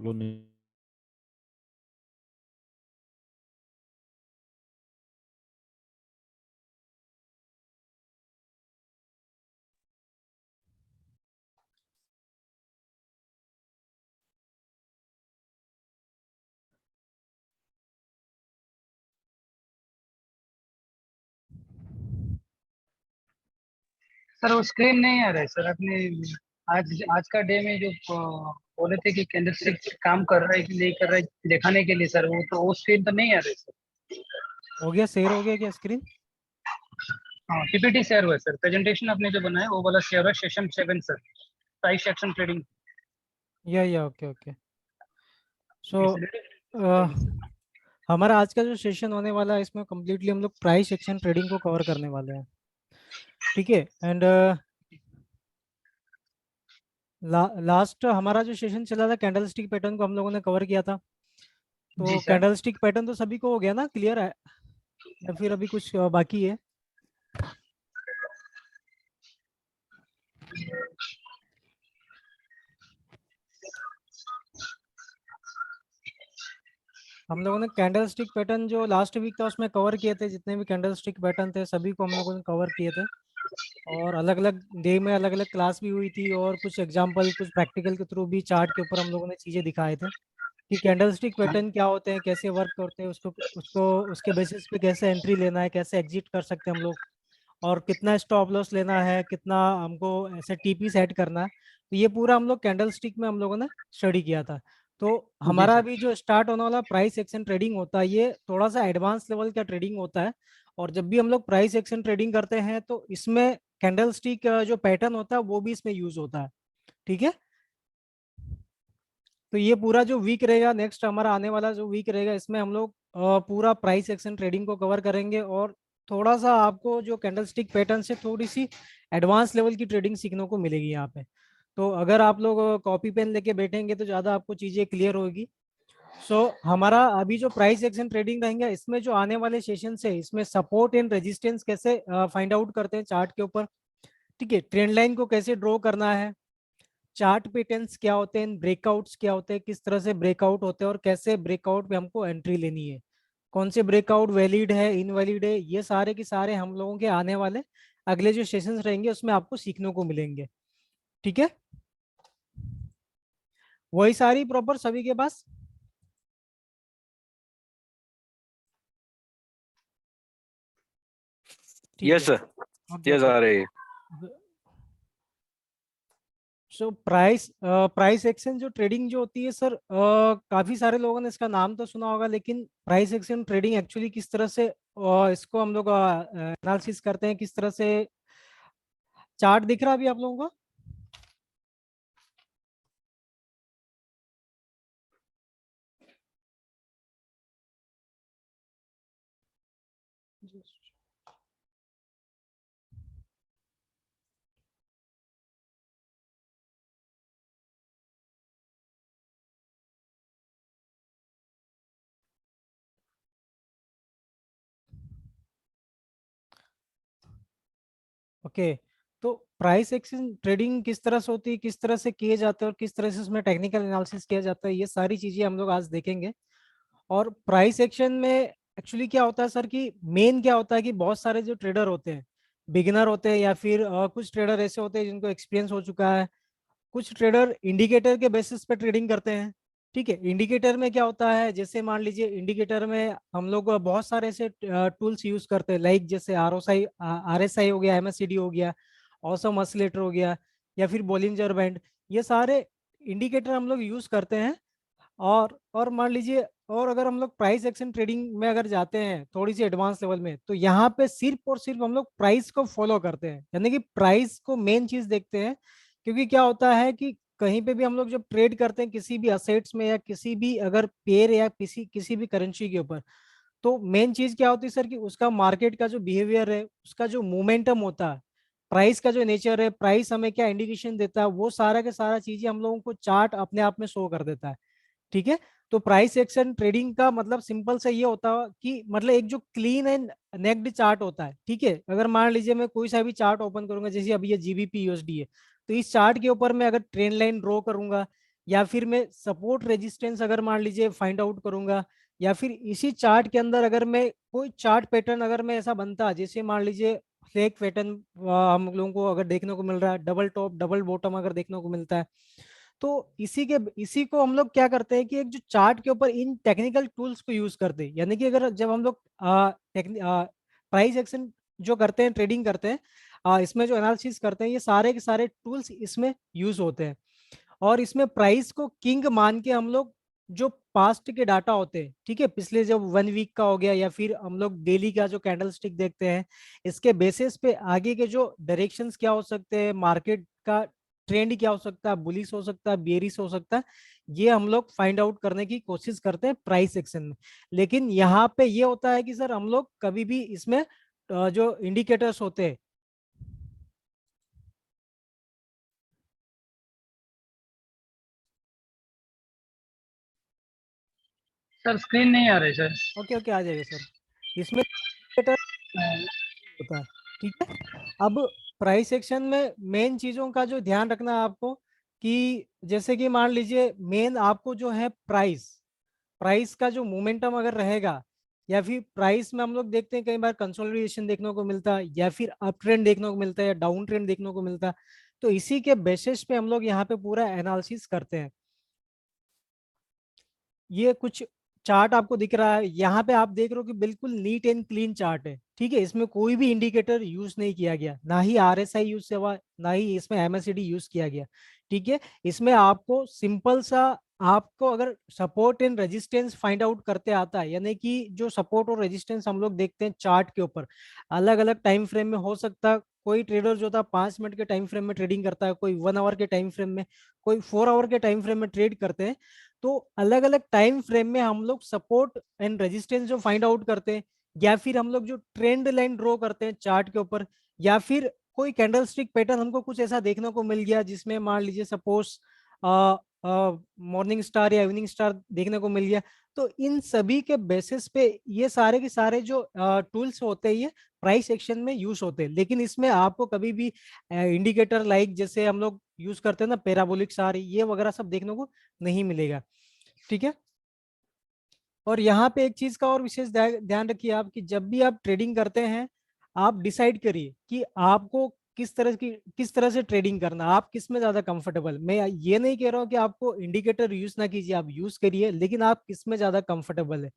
Loan नहीं। Sir वो screen नहीं आ रहा है सर अपने। आज आज का डे में जो बोले थे कि कैंडलस्टिक काम कर रहा है कि नहीं कर रहा है दिखाने के लिए सर, वो स्क्रीन तो नहीं आ रही सर। हो गया, शेयर हो गया क्या स्क्रीन? हाँ, पीपीटी शेयर हुआ है सर, प्रेजेंटेशन आपने जो बनाया वो वाला शेयर है, session 7 sir, price action trading. या ओके ओके। सो इसलिए हमारा आज का जो सेशन होने वाला है इसमें कम्प्लीटली हम लोग प्राइस एक्शन ट्रेडिंग को कवर करने वाले हैं। ठीक है। एंड लास्ट हमारा जो सेशन चला था कैंडलस्टिक पैटर्न को हम लोगों ने कवर किया था। जी तो सर। कैंडलस्टिक पैटर्न तो सभी को हो गया ना, क्लियर है? या फिर अभी कुछ बाकी है? हम लोगों ने कैंडलस्टिक पैटर्न जो लास्ट वीक था उसमें कवर किए थे, जितने भी कैंडलस्टिक पैटर्न थे सभी को हम लोगों ने कवर किए थे। और अलग अलग डे में अलग अलग क्लास भी हुई थी, और कुछ एग्जांपल कुछ प्रैक्टिकल के थ्रू भी चार्ट के ऊपर हम लोगों ने चीज़ें दिखाए थे कि कैंडलस्टिक पैटर्न क्या होते हैं, कैसे वर्क करते हैं, उसको उसको उसके बेसिस पे कैसे एंट्री लेना है, कैसे एग्जिट कर सकते हैं हम लोग, और कितना स्टॉप लॉस लेना है, कितना हमको ऐसे टीपी सेट करना है। तो ये पूरा हम लोग कैंडल स्टिक में हम लोगों ने स्टडी किया था। तो जी हमारा सर। अभी जो स्टार्ट होने वाला प्राइस एक्शन ट्रेडिंग होता है ये थोड़ा सा एडवांस लेवल का ट्रेडिंग होता है। और जब भी हम लोग प्राइस एक्शन ट्रेडिंग करते हैं तो इसमें कैंडल स्टिक जो पैटर्न होता है वो भी इसमें यूज होता है। ठीक है। तो ये पूरा जो वीक रहेगा, नेक्स्ट हमारा आने वाला जो वीक रहेगा, इसमें हम लोग पूरा प्राइस एक्शन ट्रेडिंग को कवर करेंगे। और थोड़ा सा आपको जो कैंडलस्टिक पैटर्न से थोड़ी सी एडवांस लेवल की ट्रेडिंग सीखने को मिलेगी यहाँ पे। तो अगर आप लोग कॉपी पेन लेके बैठेंगे तो ज़्यादा आपको चीज़ें क्लियर होगी। हमारा अभी जो प्राइस एक्शन ट्रेडिंग रहेंगे इसमें जो आने वाले सेशन है इसमें सपोर्ट एंड रेजिस्टेंस कैसे फाइंड आउट करते हैं चार्ट के ऊपर। ठीक है। ट्रेंड लाइन को कैसे ड्रॉ करना है, चार्ट पैटर्न्स क्या होते हैं, ब्रेकआउट्स क्या होते हैं, किस तरह से ब्रेकआउट होते हैं, और कैसे ब्रेकआउट में हमको एंट्री लेनी है, कौन से ब्रेकआउट वैलिड है इनवैलिड है, ये सारे के सारे हम लोगों के आने वाले अगले जो सेशंस रहेंगे उसमें आपको सीखने को मिलेंगे। ठीक है। वही सारी प्रॉपर सभी के पास। ठीक यस है। सर। Okay yes okay. आ रही है। प्राइस एक्शन जो ट्रेडिंग जो होती है सर, काफी सारे लोगों ने इसका नाम तो सुना होगा, लेकिन प्राइस एक्शन ट्रेडिंग एक्चुअली किस तरह से इसको हम लोग एनालिसिस करते हैं, किस तरह से। चार्ट दिख रहा है अभी आप लोगों को? ओके। तो प्राइस एक्शन ट्रेडिंग किस तरह से होती है, किस तरह से किए जाते हैं, और किस तरह से उसमें टेक्निकल एनालिसिस किया जाता है, ये सारी चीजें हम लोग आज देखेंगे। और प्राइस एक्शन में एक्चुअली क्या होता है सर कि मेन क्या होता है कि बहुत सारे जो ट्रेडर होते हैं, बिगिनर होते हैं, या फिर कुछ ट्रेडर ऐसे होते हैं जिनको एक्सपीरियंस हो चुका है, कुछ ट्रेडर इंडिकेटर के बेसिस पे ट्रेडिंग करते हैं। ठीक है। इंडिकेटर में क्या होता है, जैसे मान लीजिए इंडिकेटर में हम लोग बहुत सारे ऐसे टूल्स यूज करते हैं, लाइक जैसे आर एस आई हो गया, एमएससीडी हो गया, ऑसम ऑसिलेटर हो गया, या फिर बोलिंजर बैंड, ये सारे इंडिकेटर हम लोग यूज करते हैं। और मान लीजिए, और अगर हम लोग प्राइस एक्शन ट्रेडिंग में अगर जाते हैं थोड़ी सी एडवांस लेवल में, तो यहाँ पे सिर्फ और सिर्फ हम लोग प्राइस को फॉलो करते हैं, यानी कि प्राइस को मेन चीज देखते हैं। क्योंकि क्या होता है कि कहीं पे भी हम लोग जब ट्रेड करते हैं किसी भी असेट्स में, या किसी भी अगर पेयर या किसी किसी भी करेंसी के ऊपर, तो मेन चीज क्या होती है सर कि उसका मार्केट का जो बिहेवियर है, उसका जो मोमेंटम होता है, प्राइस का जो नेचर है, प्राइस हमें क्या इंडिकेशन देता है, वो सारा के सारा चीजें हम लोगों को चार्ट अपने आप में शो कर देता है। ठीक है। तो प्राइस एक्शन ट्रेडिंग का मतलब सिंपल से ये होता है कि मतलब एक जो क्लीन एंड नेक्ड चार्ट होता है। ठीक है। अगर मान लीजिए मैं कोई सा भी चार्ट ओपन करूंगा, जैसे अभी ये जीबीपी यूएसडी है, तो इस चार्ट के ऊपर मैं अगर ट्रेंड लाइन ड्रॉ करूंगा, या फिर मैं सपोर्ट रेजिस्टेंस अगर मान लीजिए फाइंड आउट करूंगा, या फिर इसी चार्ट के अंदर अगर मैं कोई चार्ट पैटर्न अगर मैं ऐसा बनता जैसे मान लीजिए फ्लैग पैटर्न हम लोगों को अगर देखने को मिल रहा है, डबल टॉप डबल बॉटम अगर देखने को मिलता है, तो इसी को हम लोग क्या करते हैं कि एक जो चार्ट के ऊपर इन टेक्निकल टूल्स को यूज करते हैं। यानी कि अगर जब हम लोग प्राइस एक्शन जो करते हैं, ट्रेडिंग करते हैं, इसमें जो एनालिसिस करते हैं, ये सारे के सारे टूल्स इसमें यूज होते हैं। और इसमें प्राइस को किंग मान के हम लोग जो पास्ट के डाटा होते हैं, ठीक है, पिछले जब 1 वीक का हो गया या फिर हम लोग डेली का जो कैंडल स्टिक देखते हैं, इसके बेसिस पे आगे के जो डायरेक्शंस क्या हो सकते हैं, मार्केट का ट्रेंड क्या हो सकता है, बुलिश हो सकता है, बेरिश हो सकता है, ये हम लोग फाइंड आउट करने की कोशिश करते हैं प्राइस एक्शन में। लेकिन यहाँ पे ये होता है कि सर हम लोग कभी भी इसमें जो इंडिकेटर्स होते हैं। सर स्क्रीन नहीं आ रही सर। ओके ओके, आ जाएगा सर। इसमें इंडिकेटर होता है, ठीक है। अब प्राइस एक्शन में मेन चीजों का जो ध्यान रखना है आपको, कि जैसे कि मान लीजिए मेन आपको जो है प्राइस प्राइस का जो मोमेंटम अगर रहेगा, या फिर प्राइस में हम लोग देखते हैं कई बार कंसोलिडेशन देखने को मिलता है, या फिर अप ट्रेंड देखने को मिलता है, या डाउन ट्रेंड देखने को मिलता है। तो इसी के बेसिस पे हम लोग यहाँ पे पूरा एनालिसिस करते हैं। ये कुछ चार्ट आपको दिख रहा है यहाँ पे, आप देख रहे हो कि बिल्कुल नीट एंड क्लीन चार्ट है, ठीक है। इसमें कोई भी इंडिकेटर यूज नहीं किया गया, ना ही आरएसआई यूज हुआ, ना ही इसमें एमएससीडी यूज किया गया, ठीक है। इसमें आपको सिंपल सा, आपको अगर support and resistance find out करते आता है, यानी कि जो सपोर्ट और रेजिस्टेंस हम लोग देखते हैं चार्ट के ऊपर, अलग अलग टाइम फ्रेम में हो सकता है। कोई ट्रेडर जो था 5 मिनट के टाइम फ्रेम में ट्रेडिंग करता है, कोई 1 आवर के टाइम फ्रेम में, कोई 4 आवर के टाइम फ्रेम में ट्रेड करते हैं। तो अलग अलग टाइम फ्रेम में हम लोग सपोर्ट एंड रेजिस्टेंस जो फाइंड आउट करते हैं, या फिर हम लोग जो ट्रेंड लाइन ड्रॉ करते हैं चार्ट के ऊपर, या फिर कोई कैंडल स्टिक पैटर्न हमको कुछ ऐसा देखने को मिल गया जिसमें मान लीजिए सपोज मॉर्निंग स्टार या इवनिंग स्टार देखने को मिल गया, तो इन सभी के बेसिस पे ये सारे के सारे जो टूल्स होते हैं, ये प्राइस एक्शन में यूज होते हैं। लेकिन इसमें आपको कभी भी इंडिकेटर लाइक जैसे हम लोग यूज करते हैं ना, पैराबोलिक स्टार, ये वगैरह सब देखने को नहीं मिलेगा, ठीक है। और यहाँ पे एक चीज का और विशेष ध्यान रखिए आप, कि जब भी आप ट्रेडिंग करते हैं, आप डिसाइड करिए कि आपको किस तरह से ट्रेडिंग करना, आप किस में ज्यादा कंफर्टेबल। मैं ये नहीं कह रहा हूँ कि आपको इंडिकेटर यूज ना कीजिए, आप यूज करिए, लेकिन आप किस में ज्यादा कंफर्टेबल है।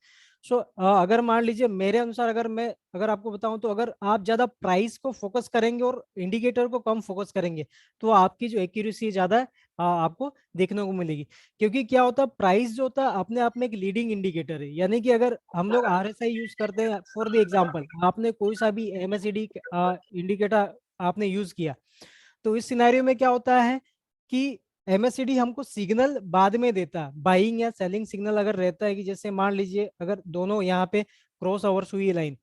सो अगर मान लीजिए मेरे अनुसार, अगर आपको बताऊं, तो अगर आप ज्यादा प्राइस को फोकस करेंगे और इंडिकेटर को कम फोकस करेंगे, तो आपकी जो एक्यूरेसी ज्यादा आपको देखने को मिलेगी। क्योंकि क्या होता है, प्राइस जो होता है अपने आप में एक लीडिंग इंडिकेटर है। यानी कि अगर हम लोग आरएसआई यूज करते हैं, फॉर द एग्जांपल आपने कोई सा भी एमएससीडी इंडिकेटर आपने यूज किया, तो इस सिनेरियो में क्या होता है कि एमएससीडी हमको सिग्नल बाद में देता है, बाइंग या सेलिंग सिग्नल अगर रहता है, कि जैसे मान लीजिए अगर दोनों यहाँ पे क्रॉस ओवर्स हुई लाइन,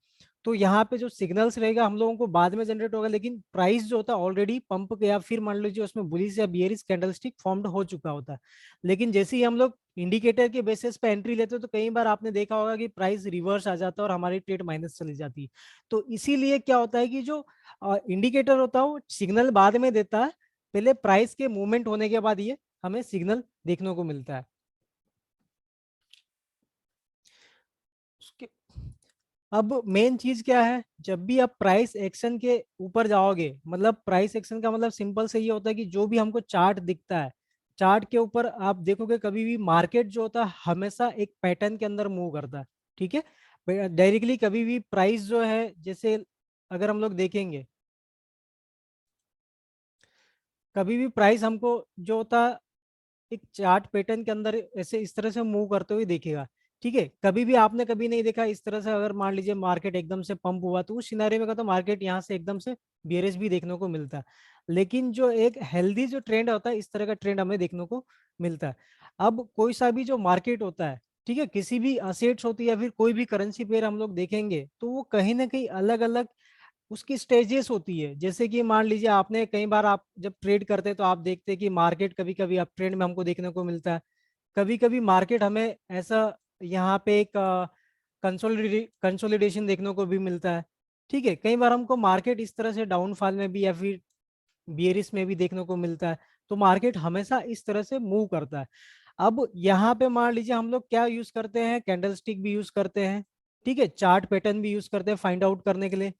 तो यहाँ पे जो सिग्नल्स रहेगा हम लोगों को बाद में जनरेट होगा, लेकिन प्राइस जो होता है ऑलरेडी पंप के, या फिर मान लीजिए उसमें बुलिश या बियरिश कैंडलस्टिक फॉर्म्ड हो चुका होता है। लेकिन जैसे ही हम लोग इंडिकेटर के बेसिस पे एंट्री लेते हो, तो कई बार आपने देखा होगा कि प्राइस रिवर्स आ जाता है और हमारी ट्रेड माइनस चली जाती है। तो इसीलिए क्या होता है कि जो इंडिकेटर होता है वो सिग्नल बाद में देता है, पहले प्राइस के मूवमेंट होने के बाद ये हमें सिग्नल देखने को मिलता है। उसके अब मेन चीज क्या है, जब भी आप प्राइस एक्शन के ऊपर जाओगे, मतलब प्राइस एक्शन का मतलब सिंपल से ये होता है कि जो भी हमको चार्ट दिखता है, चार्ट के ऊपर आप देखोगे कभी भी मार्केट जो होता है हमेशा एक पैटर्न के अंदर मूव करता है, ठीक है। डायरेक्टली कभी भी प्राइस जो है, जैसे अगर हम लोग देखेंगे, कभी भी प्राइस हमको जो होता है एक चार्ट पैटर्न के अंदर ऐसे इस तरह से मूव करते हुए देखेगा, ठीक है। कभी भी आपने कभी नहीं देखा इस तरह से, अगर मान लीजिए मार्केट एकदम से पंप हुआ, तो उस सिनारी में कहता मार्केट यहाँ से एकदम से बेरिश भी देखने को मिलता है। लेकिन जो एक हेल्दी जो ट्रेंड होता है, इस तरह का ट्रेंड हमें देखने को मिलता है। अब कोई सा भी जो मार्केट होता है, ठीक है, किसी भी असेट्स होती है या फिर कोई भी करेंसी पेयर हम लोग देखेंगे, तो वो कहीं ना कहीं अलग अलग उसकी स्टेजेस होती है। जैसे कि मान लीजिए आपने कई बार, आप जब ट्रेड करते हैं तो आप देखते हैं कि मार्केट कभी कभी अप ट्रेंड में हमको देखने को मिलता है, कभी कभी मार्केट हमें ऐसा यहाँ पे एक कंसोलिडेशन देखने को भी मिलता है, ठीक है। कई बार हमको मार्केट इस तरह से डाउनफॉल में भी या फिर बियरिश में भी देखने को मिलता है। तो मार्केट हमेशा इस तरह से मूव करता है। अब यहाँ पे मान लीजिए हम लोग क्या यूज करते हैं, कैंडल स्टिक भी यूज करते हैं, ठीक है, चार्ट पैटर्न भी यूज करते हैं फाइंड आउट करने के लिए,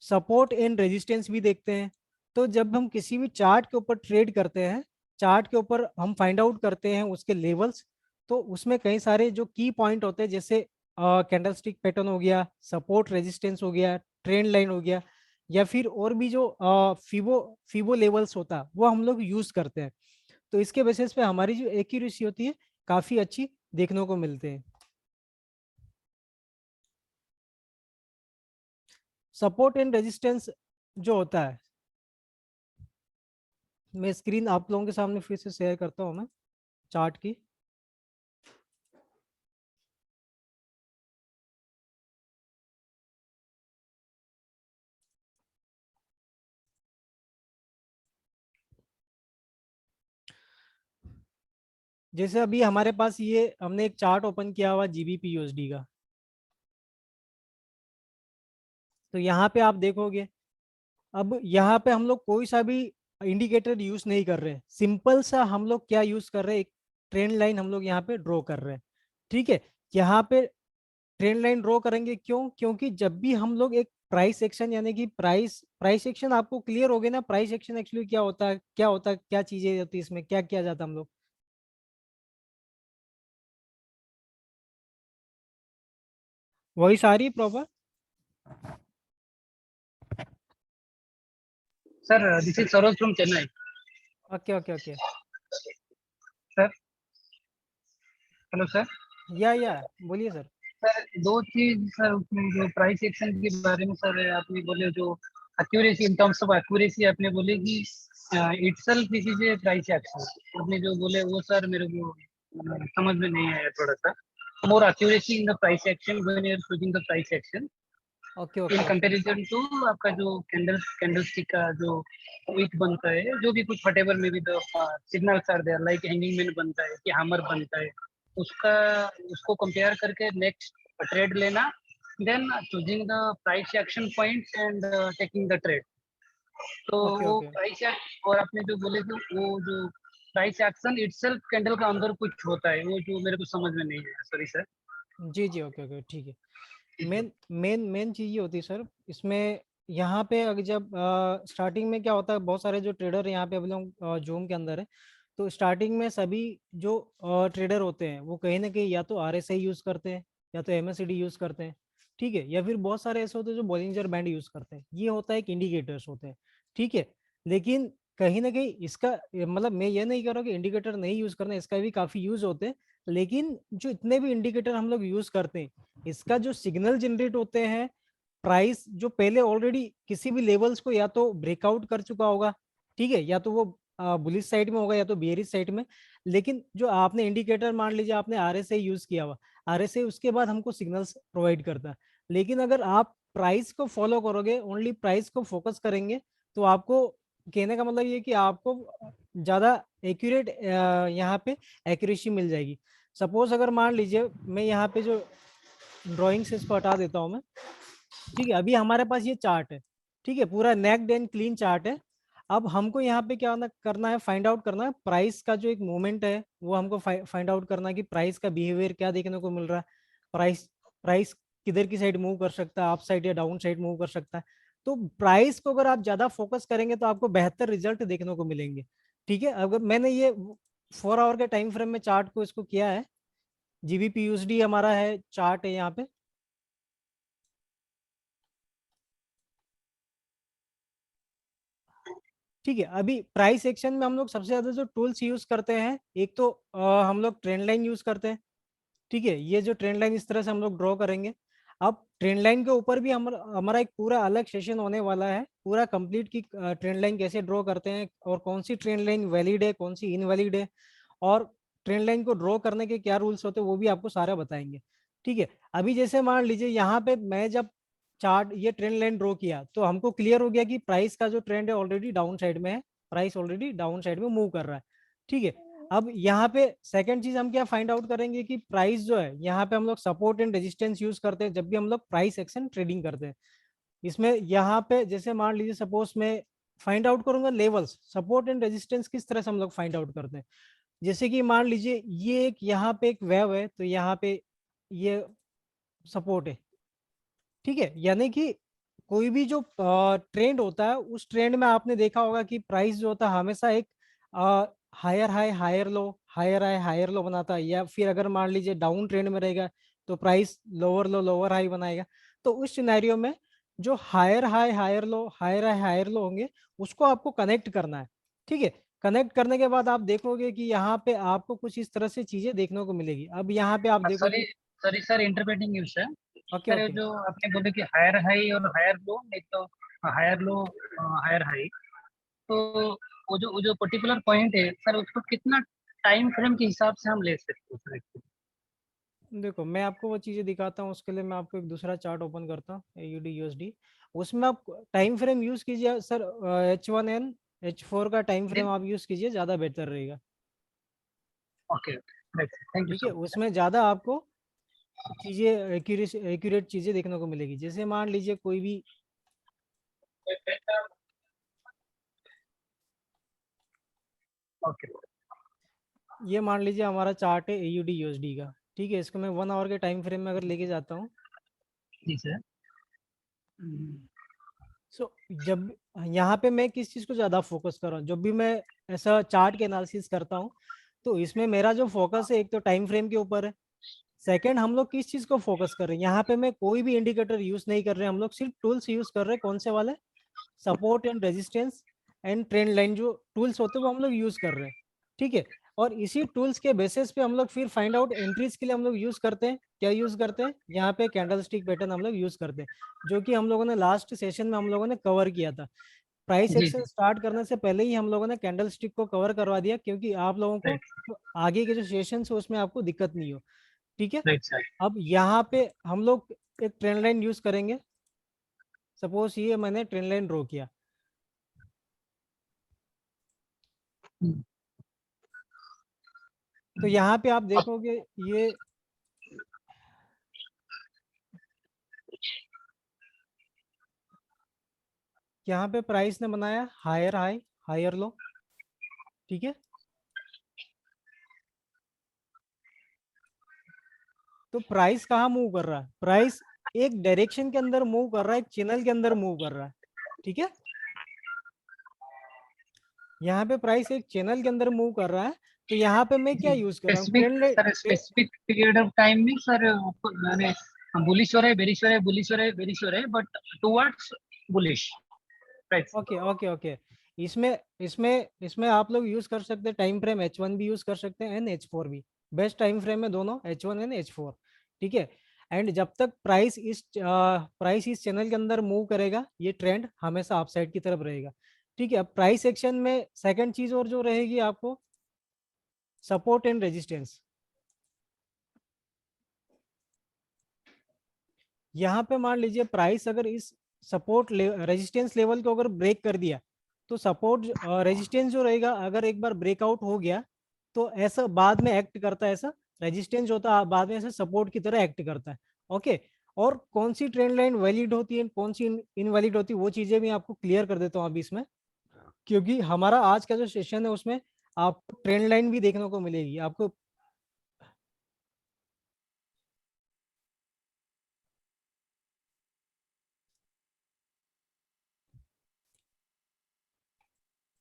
सपोर्ट एंड रेजिस्टेंस भी देखते हैं। तो जब हम किसी भी चार्ट के ऊपर ट्रेड करते हैं, चार्ट के ऊपर हम फाइंड आउट करते हैं उसके लेवल्स, तो उसमें कई सारे जो की पॉइंट होते हैं, जैसे कैंडल स्टिक पैटर्न हो गया, सपोर्ट रेजिस्टेंस हो गया, ट्रेंड लाइन हो गया, या फिर और भी जो फिबो फिबो लेवल्स होता है वो हम लोग यूज करते हैं। तो इसके बेसिस पे हमारी जो एक्यूरेसी होती है काफी अच्छी देखने को मिलते हैं। सपोर्ट एंड रेजिस्टेंस जो होता है, मैं स्क्रीन आप लोगों के सामने फिर से शेयर करता हूँ मैं चार्ट की। जैसे अभी हमारे पास ये हमने एक चार्ट ओपन किया हुआ जीबीपी यूएसडी का, तो यहाँ पे आप देखोगे, अब यहाँ पे हम लोग कोई सा भी इंडिकेटर यूज नहीं कर रहे, सिंपल सा हम लोग क्या यूज कर रहे हैं, एक ट्रेंड लाइन हम लोग यहाँ पे ड्रॉ कर रहे हैं। ठीक है, यहाँ पे ट्रेंड लाइन ड्रॉ करेंगे क्यों, क्योंकि जब भी हम लोग एक प्राइस एक्शन यानी कि प्राइस प्राइस एक्शन, आपको क्लियर हो गया ना प्राइस एक्शन एक्चुअली क्या होता है, क्या होता है, क्या चीजें होती है, इसमें क्या किया जाता है हम लोग। वही सारी proper. Sir this is Saroj from Chennai. Okay okay okay. Sir hello sir. या बोलिए सर। सर दो चीज सर, उसमें जो प्राइस एक्शन के बारे में सर आपने बोले, जो accuracy, in terms of accuracy आपने बोले कि itself this is a price action, आपने जो बोले वो सर मेरे को समझ में नहीं आया थोड़ा सा। More accuracy in the price action when you are using the price action okay in okay okay. Comparison to आपका जो कैंडल स्टिक का जो विक बनता है, जो भी कुछ वटेवर में भी the signals are there, like hanging man बनता है कि हैमर बनता है, उसका उसको कंपेयर करके नेक्स्ट ट्रेड लेना, then choosing the price action points and taking the trade. तो ओके वो ओके। प्राइस और आपने जो बोले कि वो जो प्राइस एक्शन इटसेल्फ कैंडल का अंदर कुछ होता है, वो जो मेरे को समझ में नहीं आया, सॉरी सर। जी जी ओके ओके ठीक है। मेन मेन मेन चीज ये होती है सर इसमें, यहाँ पे अगर जब स्टार्टिंग में क्या होता है, बहुत सारे जो ट्रेडर यहाँ पे अभी लोग जूम के अंदर है, तो स्टार्टिंग में सभी जो ट्रेडर होते हैं वो कहीं ना कहीं या तो आरएसआई यूज करते हैं, या तो एमएससीडी यूज करते हैं, ठीक है, या फिर बहुत सारे ऐसे होते हैं जो बॉलिंजर बैंड यूज करते हैं, ये होता है एक इंडिकेटर्स होते हैं, ठीक है। लेकिन कहीं ना कहीं इसका मतलब मैं ये नहीं कह रहा हूँ कि इंडिकेटर नहीं यूज करना, इसका भी काफी यूज होते हैं, लेकिन जो इतने भी इंडिकेटर हम लोग यूज करते हैं, इसका जो सिग्नल जनरेट होते हैं, प्राइस जो पहले ऑलरेडी किसी भी लेवल्स को या तो ब्रेकआउट कर चुका होगा, ठीक है, या तो वो बुलिश साइड में होगा या तो बेयरिश साइड में। लेकिन जो आपने इंडिकेटर मान लीजिए आपने आरएसआई यूज किया हुआ, आरएसआई उसके बाद हमको सिग्नल्स प्रोवाइड करता है। लेकिन अगर आप प्राइस को फॉलो करोगे, ओनली प्राइस को फोकस करेंगे, तो आपको कहने का मतलब ये कि आपको ज्यादा एक्यूरेट यहाँ पे एक्यूरेसी मिल जाएगी। सपोज अगर मान लीजिए मैं यहाँ पे जो ड्राइंग से इसको हटा देता हूँ मैं, ठीक है, अभी हमारे पास ये चार्ट है, ठीक है, पूरा नेक्ड एंड क्लीन चार्ट है। अब हमको यहाँ पे क्या करना है, फाइंड आउट करना है प्राइस का जो एक मूवमेंट है, वो हमको फाइंड आउट करना है कि प्राइस का बिहेवियर क्या देखने को मिल रहा है, प्राइस प्राइस किधर की साइड मूव कर सकता है, अप साइड या डाउन साइड मूव कर सकता है। तो प्राइस को अगर आप ज्यादा फोकस करेंगे तो आपको बेहतर रिजल्ट देखने को मिलेंगे, ठीक है। अगर मैंने ये 4 आवर के टाइम फ्रेम में चार्ट को इसको किया है, जीबीपी यूएसडी हमारा है चार्ट है यहाँ पे, ठीक है। अभी प्राइस एक्शन में हम लोग सबसे ज्यादा जो टूल्स यूज करते हैं, एक तो हम लोग ट्रेंड लाइन यूज करते हैं, ठीक है, ये जो ट्रेंड लाइन इस तरह से हम लोग ड्रॉ करेंगे। अब ट्रेंड लाइन के ऊपर भी हमारा एक पूरा अलग सेशन होने वाला है, पूरा कंप्लीट की ट्रेंड लाइन कैसे ड्रॉ करते हैं और कौन सी ट्रेंड लाइन वैलिड है कौन सी इनवैलिड है, और ट्रेंड लाइन को ड्रॉ करने के क्या रूल्स होते हैं वो भी आपको सारा बताएंगे, ठीक है। अभी जैसे मान लीजिए यहाँ पे मैं जब चार्ट ये ट्रेंड लाइन ड्रॉ किया तो हमको क्लियर हो गया कि प्राइस का जो ट्रेंड है ऑलरेडी डाउन साइड में है, प्राइस ऑलरेडी डाउन साइड में मूव कर रहा है, ठीक है। अब यहाँ पे सेकंड चीज हम क्या फाइंड आउट करेंगे कि प्राइस जो है, यहाँ पे हम लोग सपोर्ट एंड रेजिस्टेंस यूज करते हैं जब भी हम लोग प्राइस एक्शन ट्रेडिंग करते हैं। इसमें यहाँ पे जैसे मान लीजिए सपोज में फाइंड आउट करूंगा लेवल्स, सपोर्ट एंड रेजिस्टेंस किस तरह से हम लोग फाइंड आउट करते हैं। जैसे कि मान लीजिए ये एक यहाँ पे एक वेव है, तो यहाँ पे ये सपोर्ट है, ठीक है। यानी कि कोई भी जो ट्रेंड होता है, उस ट्रेंड में आपने देखा होगा कि प्राइस जो होता है हमेशा एक higher high higher low, higher high higher low बनाता है। या फिर अगर मान लीजिए डाउन ट्रेंड में रहेगा तो price lower low lower high बनाएगा। तो उस सिनेरियो में जो higher high higher low higher high higher low होंगे, उसको आपको कनेक्ट करना है, ठीक है। कनेक्ट करने के बाद आप देखोगे कि यहाँ पे आपको कुछ इस तरह से चीजें देखने को मिलेगी। अब यहाँ पे आप सॉरी देखोगे। सॉरी सर, इंटरप्रेटिंग यूज है ओके सर। ओके। जो आपने बोले कि हायर हाई और हायर लो, नहीं तो हायर लो हायर हाई, तो वो जो पर्टिकुलर पॉइंट है सर, उसको कितना टाइम फ्रेम के हिसाब से हम ले सकते हैं सर? देखो मैं आपको वो चीजें दिखाता हूँ, उसके लिए मैं आपको एक दूसरा चार्ट ओपन करता हूँ, AUD USD। उसमें आप टाइम फ्रेम यूज कीजिए सर, H1N H4 का टाइम फ्रेम आप यूज कीजिए, ज्यादा बेहतर रहेगा। ओके, थैंक यू ठीक है, सो मच। उसमें ज्यादा आपको चीजें एक्यूरेट चीजें देखने को मिलेगी। जैसे मान लीजिए कोई भी, ओके ये मान लीजिए हमारा चार्ट है AUD USD का, ठीक है। इसको मैं 1 आवर के टाइम फ्रेम में अगर लेके जाता हूँ, जी सर। सो जब यहाँ पे मैं किस चीज को ज्यादा फोकस कर रहा हूँ, जब भी मैं ऐसा चार्ट के एनालिसिस करता हूँ, तो इसमें मेरा जो फोकस है एक तो टाइम फ्रेम के ऊपर है। सेकंड, हम लोग किस चीज को फोकस कर रहे हैं, यहाँ पे मैं कोई भी इंडिकेटर यूज नहीं कर रहे हैं, हम लोग सिर्फ टूल्स यूज कर रहे हैं। कौन से वाले? Support and resistance and trend line जो टूल्स होते हैं वो हम लोग यूज कर रहे हैं, ठीक है। और इसी टूल्स के बेसिस पे हम लोग फिर फाइंड आउट एंट्रीज के लिए हम लोग यूज करते हैं। क्या यूज करते हैं? यहाँ पे कैंडल स्टिक पैटर्न हम लोग यूज करते हैं, जो कि हम लोगों ने लास्ट सेशन में हम लोगों ने कवर किया था। प्राइस जी एक्शन जी। स्टार्ट करने से पहले ही हम लोगों ने कैंडल स्टिक को कवर करवा दिया, क्योंकि आप लोगों को राइट। जो आगे के जो सेशन है उसमें आपको दिक्कत नहीं हो, ठीक है। Right sir. अब यहाँ पे हम लोग एक ट्रेंड लाइन यूज करेंगे। सपोज ये मैंने ट्रेंड लाइन ड्रॉ किया, तो यहाँ पे आप देखोगे ये यहाँ पे प्राइस ने बनाया हायर हाई हायर लो, ठीक है। तो प्राइस कहाँ मूव कर रहा है? प्राइस एक डायरेक्शन के अंदर मूव कर रहा है, एक चैनल के अंदर मूव कर रहा है, ठीक है। यहाँ पे प्राइस एक चैनल के अंदर मूव कर रहा है। तो यहाँ पे मैं क्या यूज कर रहा हूँ? Specific sir, specific period of time में सर, मैंने बुलिश हो रहा है, बेरिश हो रहा है, बुलिश हो रहा है, बेरिश हो रहा है, but towards bullish. Right. Okay okay okay. इसमें इसमें इसमें आप लोग यूज कर सकते हैं टाइम फ्रेम H1 भी यूज कर सकते हैं एंड H4 भी। बेस्ट टाइम फ्रेम है दोनों, H1 एंड H4, ठीक है। एंड जब तक प्राइस इस चैनल के अंदर मूव करेगा, ये ट्रेंड हमेशा अपसाइड की तरफ रहेगा, ठीक है। अब प्राइस एक्शन में सेकंड चीज और जो रहेगी आपको, सपोर्ट एंड रेजिस्टेंस। यहाँ पे मान लीजिए प्राइस अगर इस सपोर्ट रेजिस्टेंस लेवल को अगर ब्रेक कर दिया, तो सपोर्ट रेजिस्टेंस जो रहेगा अगर एक बार ब्रेकआउट हो गया, तो ऐसा बाद में एक्ट करता है, ऐसा रेजिस्टेंस होता है बाद में ऐसा सपोर्ट की तरह एक्ट करता है, ओके। और कौन सी ट्रेंड लाइन वैलिड होती है कौन सी इनवैलिड होती है, वो चीजें भी आपको क्लियर कर देता हूँ अभी इसमें। क्योंकि हमारा आज का जो सेशन है उसमें आपको ट्रेंड लाइन भी देखने को मिलेगी आपको।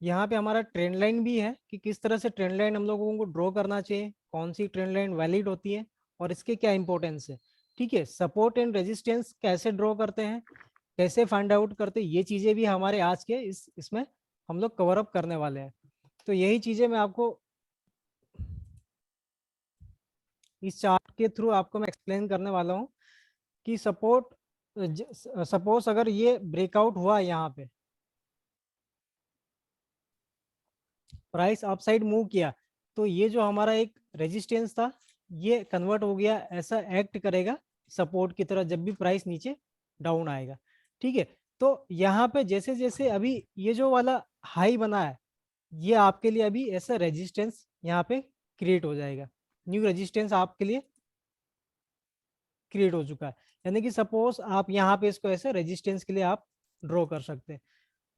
यहाँ पे हमारा ट्रेंड लाइन भी है कि किस तरह से ट्रेंड लाइन हम लोगों को ड्रॉ करना चाहिए, कौन सी ट्रेंड लाइन वैलिड होती है और इसके क्या इंपॉर्टेंस है, ठीक है। सपोर्ट एंड रेजिस्टेंस कैसे ड्रॉ करते हैं, कैसे फाइंड आउट करते हैं, ये चीजें भी हमारे आज के इसमें हम लोग कवर अप करने वाले हैं। तो यही चीजें मैं आपको इस चार्ट के थ्रू आपको मैं एक्सप्लेन करने वाला हूँ कि सपोज अगर ये ब्रेकआउट हुआ यहाँ पे, प्राइस अपसाइड मूव किया, तो ये जो हमारा एक रेजिस्टेंस था ये कन्वर्ट हो गया, ऐसा एक्ट करेगा सपोर्ट की तरह जब भी प्राइस नीचे डाउन आएगा, ठीक है। तो यहाँ पे जैसे जैसे अभी ये जो वाला हाई बना है, ये आपके लिए अभी ऐसा रेजिस्टेंस यहाँ पे क्रिएट हो जाएगा, न्यू रेजिस्टेंस आपके लिए क्रिएट हो चुका है। यानी कि सपोज आप यहाँ पे इसको ऐसे रेजिस्टेंस के लिए आप ड्रॉ कर सकते हैं।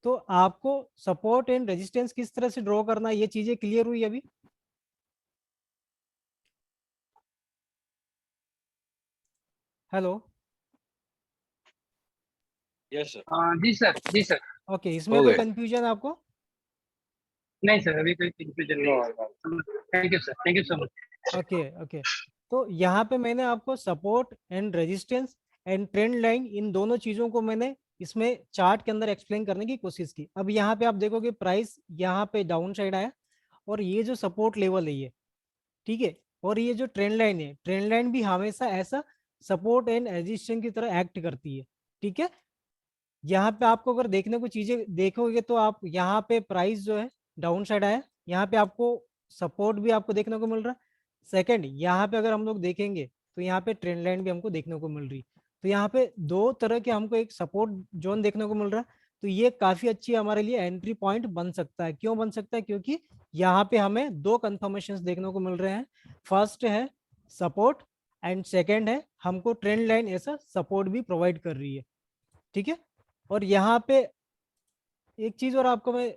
तो आपको सपोर्ट एंड रेजिस्टेंस किस तरह से ड्रॉ करना है, ये चीजें क्लियर हुई अभी? हेलो। Yes sir. जी सर, जी सर। ओके, इसमें हो कोई गए। कंफ्यूजन है आपको? नहीं सर, अभी कोई कंफ्यूजन नहीं है। Thank you sir, thank you so much. Okay okay. तो यहाँ पे मैंने आपको support and resistance and trend line, इन दोनों चीजों को मैंने इसमें चार्ट के अंदर एक्सप्लेन करने की कोशिश की। अब यहाँ पे आप देखोगे प्राइस यहाँ पे डाउन साइड आया, और ये जो सपोर्ट लेवल है ये, ठीक है, और ये जो ट्रेंड लाइन है, ट्रेंड लाइन भी हमेशा ऐसा सपोर्ट एंड रेजिस्टेंस की तरह एक्ट करती है, ठीक है। यहाँ पे आपको अगर देखने को चीजें देखोगे तो आप यहाँ पे प्राइस जो है डाउन साइड आया, यहाँ पे आपको सपोर्ट भी आपको देखने को मिल रहा है। सेकंड, यहाँ पे अगर हम लोग देखेंगे तो यहाँ पे ट्रेंड लाइन भी हमको देखने को मिल रही। तो यहाँ पे दो तरह के हमको एक सपोर्ट जोन देखने को मिल रहा है। तो ये काफी अच्छी हमारे लिए एंट्री पॉइंट बन सकता है। क्यों बन सकता है? क्योंकि यहाँ पे हमें दो कंफर्मेशन देखने को मिल रहे हैं। फर्स्ट है सपोर्ट, एंड सेकेंड है हमको ट्रेंड लाइन ऐसा सपोर्ट भी प्रोवाइड कर रही है, ठीक है। और यहाँ पे एक चीज और आपको मैं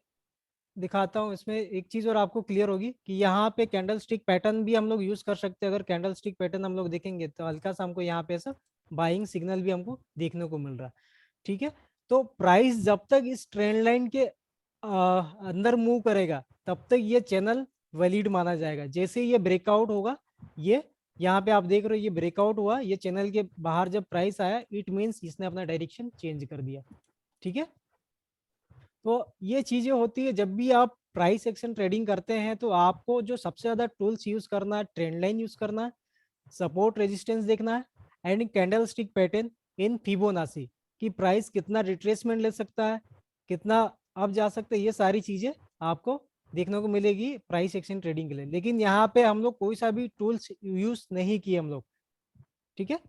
दिखाता हूँ, इसमें एक चीज और आपको क्लियर होगी कि यहाँ पे कैंडल स्टिक पैटर्न भी हम लोग यूज कर सकते हैं। अगर कैंडल स्टिक पैटर्न हम लोग देखेंगे तो हल्का सा हमको यहाँ पे ऐसा बाइंग सिग्नल भी हमको देखने को मिल रहा है, ठीक है। तो प्राइस जब तक इस ट्रेंड लाइन के अंदर मूव करेगा तब तक ये चैनल वैलिड माना जाएगा। जैसे ये ब्रेकआउट होगा, ये यहाँ पे आप देख रहे हो ये ब्रेकआउट हुआ, ये चैनल के बाहर जब प्राइस आया, इट मीन्स इसने अपना डायरेक्शन चेंज कर दिया, ठीक है। तो ये चीजें होती है जब भी आप प्राइस एक्शन ट्रेडिंग करते हैं, तो आपको जो सबसे ज्यादा टूल्स यूज करना है, ट्रेंड लाइन यूज करना है, सपोर्ट रेजिस्टेंस देखना है, and candle stick pattern in Fibonacci कि प्राइस कितना रिट्रेसमेंट ले सकता है, कितना अप जा सकता है, ये सारी चीजें आपको देखने को मिलेगी प्राइस एक्शन ट्रेडिंग के लिए। लेकिन यहाँ पे हम लोग कोई सा भी टूल्स यूज नहीं किए हम लोग, ठीक है।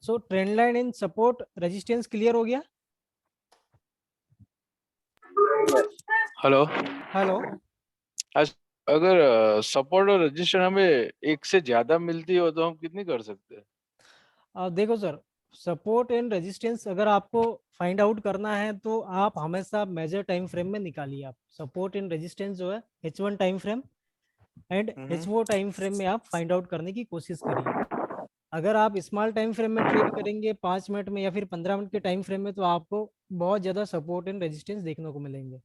सो trend line and support resistance clear हो गया? हेलो। हेलो। अगर सपोर्ट और रजिस्टर हमें एक से ज्यादा मिलती हो तो हम कितनी कर सकते हैं? देखो सर, सपोर्ट एंड रेजिस्टेंस अगर आपको फाइंड आउट करना है तो आप हमेशा मेजर टाइम फ्रेम में निकालिए। आप सपोर्ट एंड रेजिस्टेंस जो है H1 time frame and H4 time frame में आप फाइंड आउट करने की कोशिश करिए। अगर आप स्मॉल टाइम फ्रेम में ट्रेड करेंगे 5 मिनट में या फिर 15 मिनट के टाइम फ्रेम में, तो आपको बहुत ज्यादा सपोर्ट एंड रेजिस्टेंस देखने को मिलेंगे।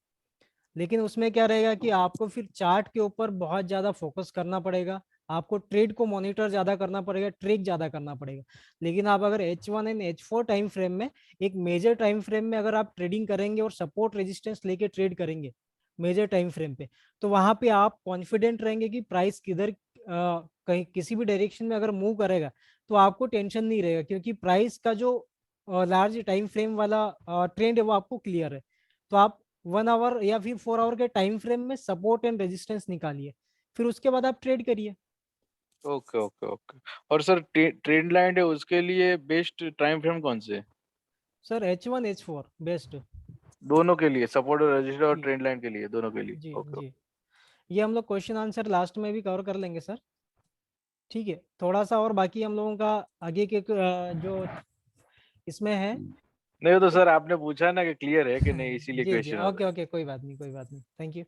लेकिन उसमें क्या रहेगा कि आपको फिर चार्ट के ऊपर बहुत ज्यादा फोकस करना पड़ेगा, आपको ट्रेड को मॉनिटर ज्यादा करना पड़ेगा, ट्रेक ज्यादा करना पड़ेगा। लेकिन आप अगर H1 and H4 time frame में, एक मेजर टाइम फ्रेम में अगर आप ट्रेडिंग करेंगे और सपोर्ट रेजिस्टेंस लेके ट्रेड करेंगे मेजर टाइम फ्रेम पे, तो वहां पे आप कॉन्फिडेंट रहेंगे कि प्राइस किधर कहीं किसी भी डायरेक्शन में अगर मूव करेगा तो आपको टेंशन नहीं रहेगा, क्योंकि प्राइस का जो लार्ज टाइम फ्रेम वाला ट्रेंड है वो आपको क्लियर है। तो आप 1 आवर या फिर 4 आवर के टाइम फ्रेम में सपोर्ट एंड रेजिस्टेंस निकालिए, फिर उसके बाद आप ट्रेड करिए। Okay okay okay. और सर ट्रेंड लाइन है उसके लिए बेस्ट टाइम फ्रेम कौन से? Sir H1 H4 best. दोनों के लिए, सपोर्ट और रजिस्टर और जी ट्रेंड लाइन के लिए, दोनों के लिए। जी ओके। जी। ये हम लोग क्वेश्चन आंसर लास्ट में भी कवर कर लेंगे सर, ठीक है। थोड़ा सा और बाकी हम लोगों का आगे के जो इसमें है। नहीं तो सर आपने पूछा ना कि क्लियर है कि नहीं, इसीलिए जी जी, क्वेश्चन हो ओके रहा है। ओके, कोई बात नहीं, कोई बात नहीं, थैंक यू।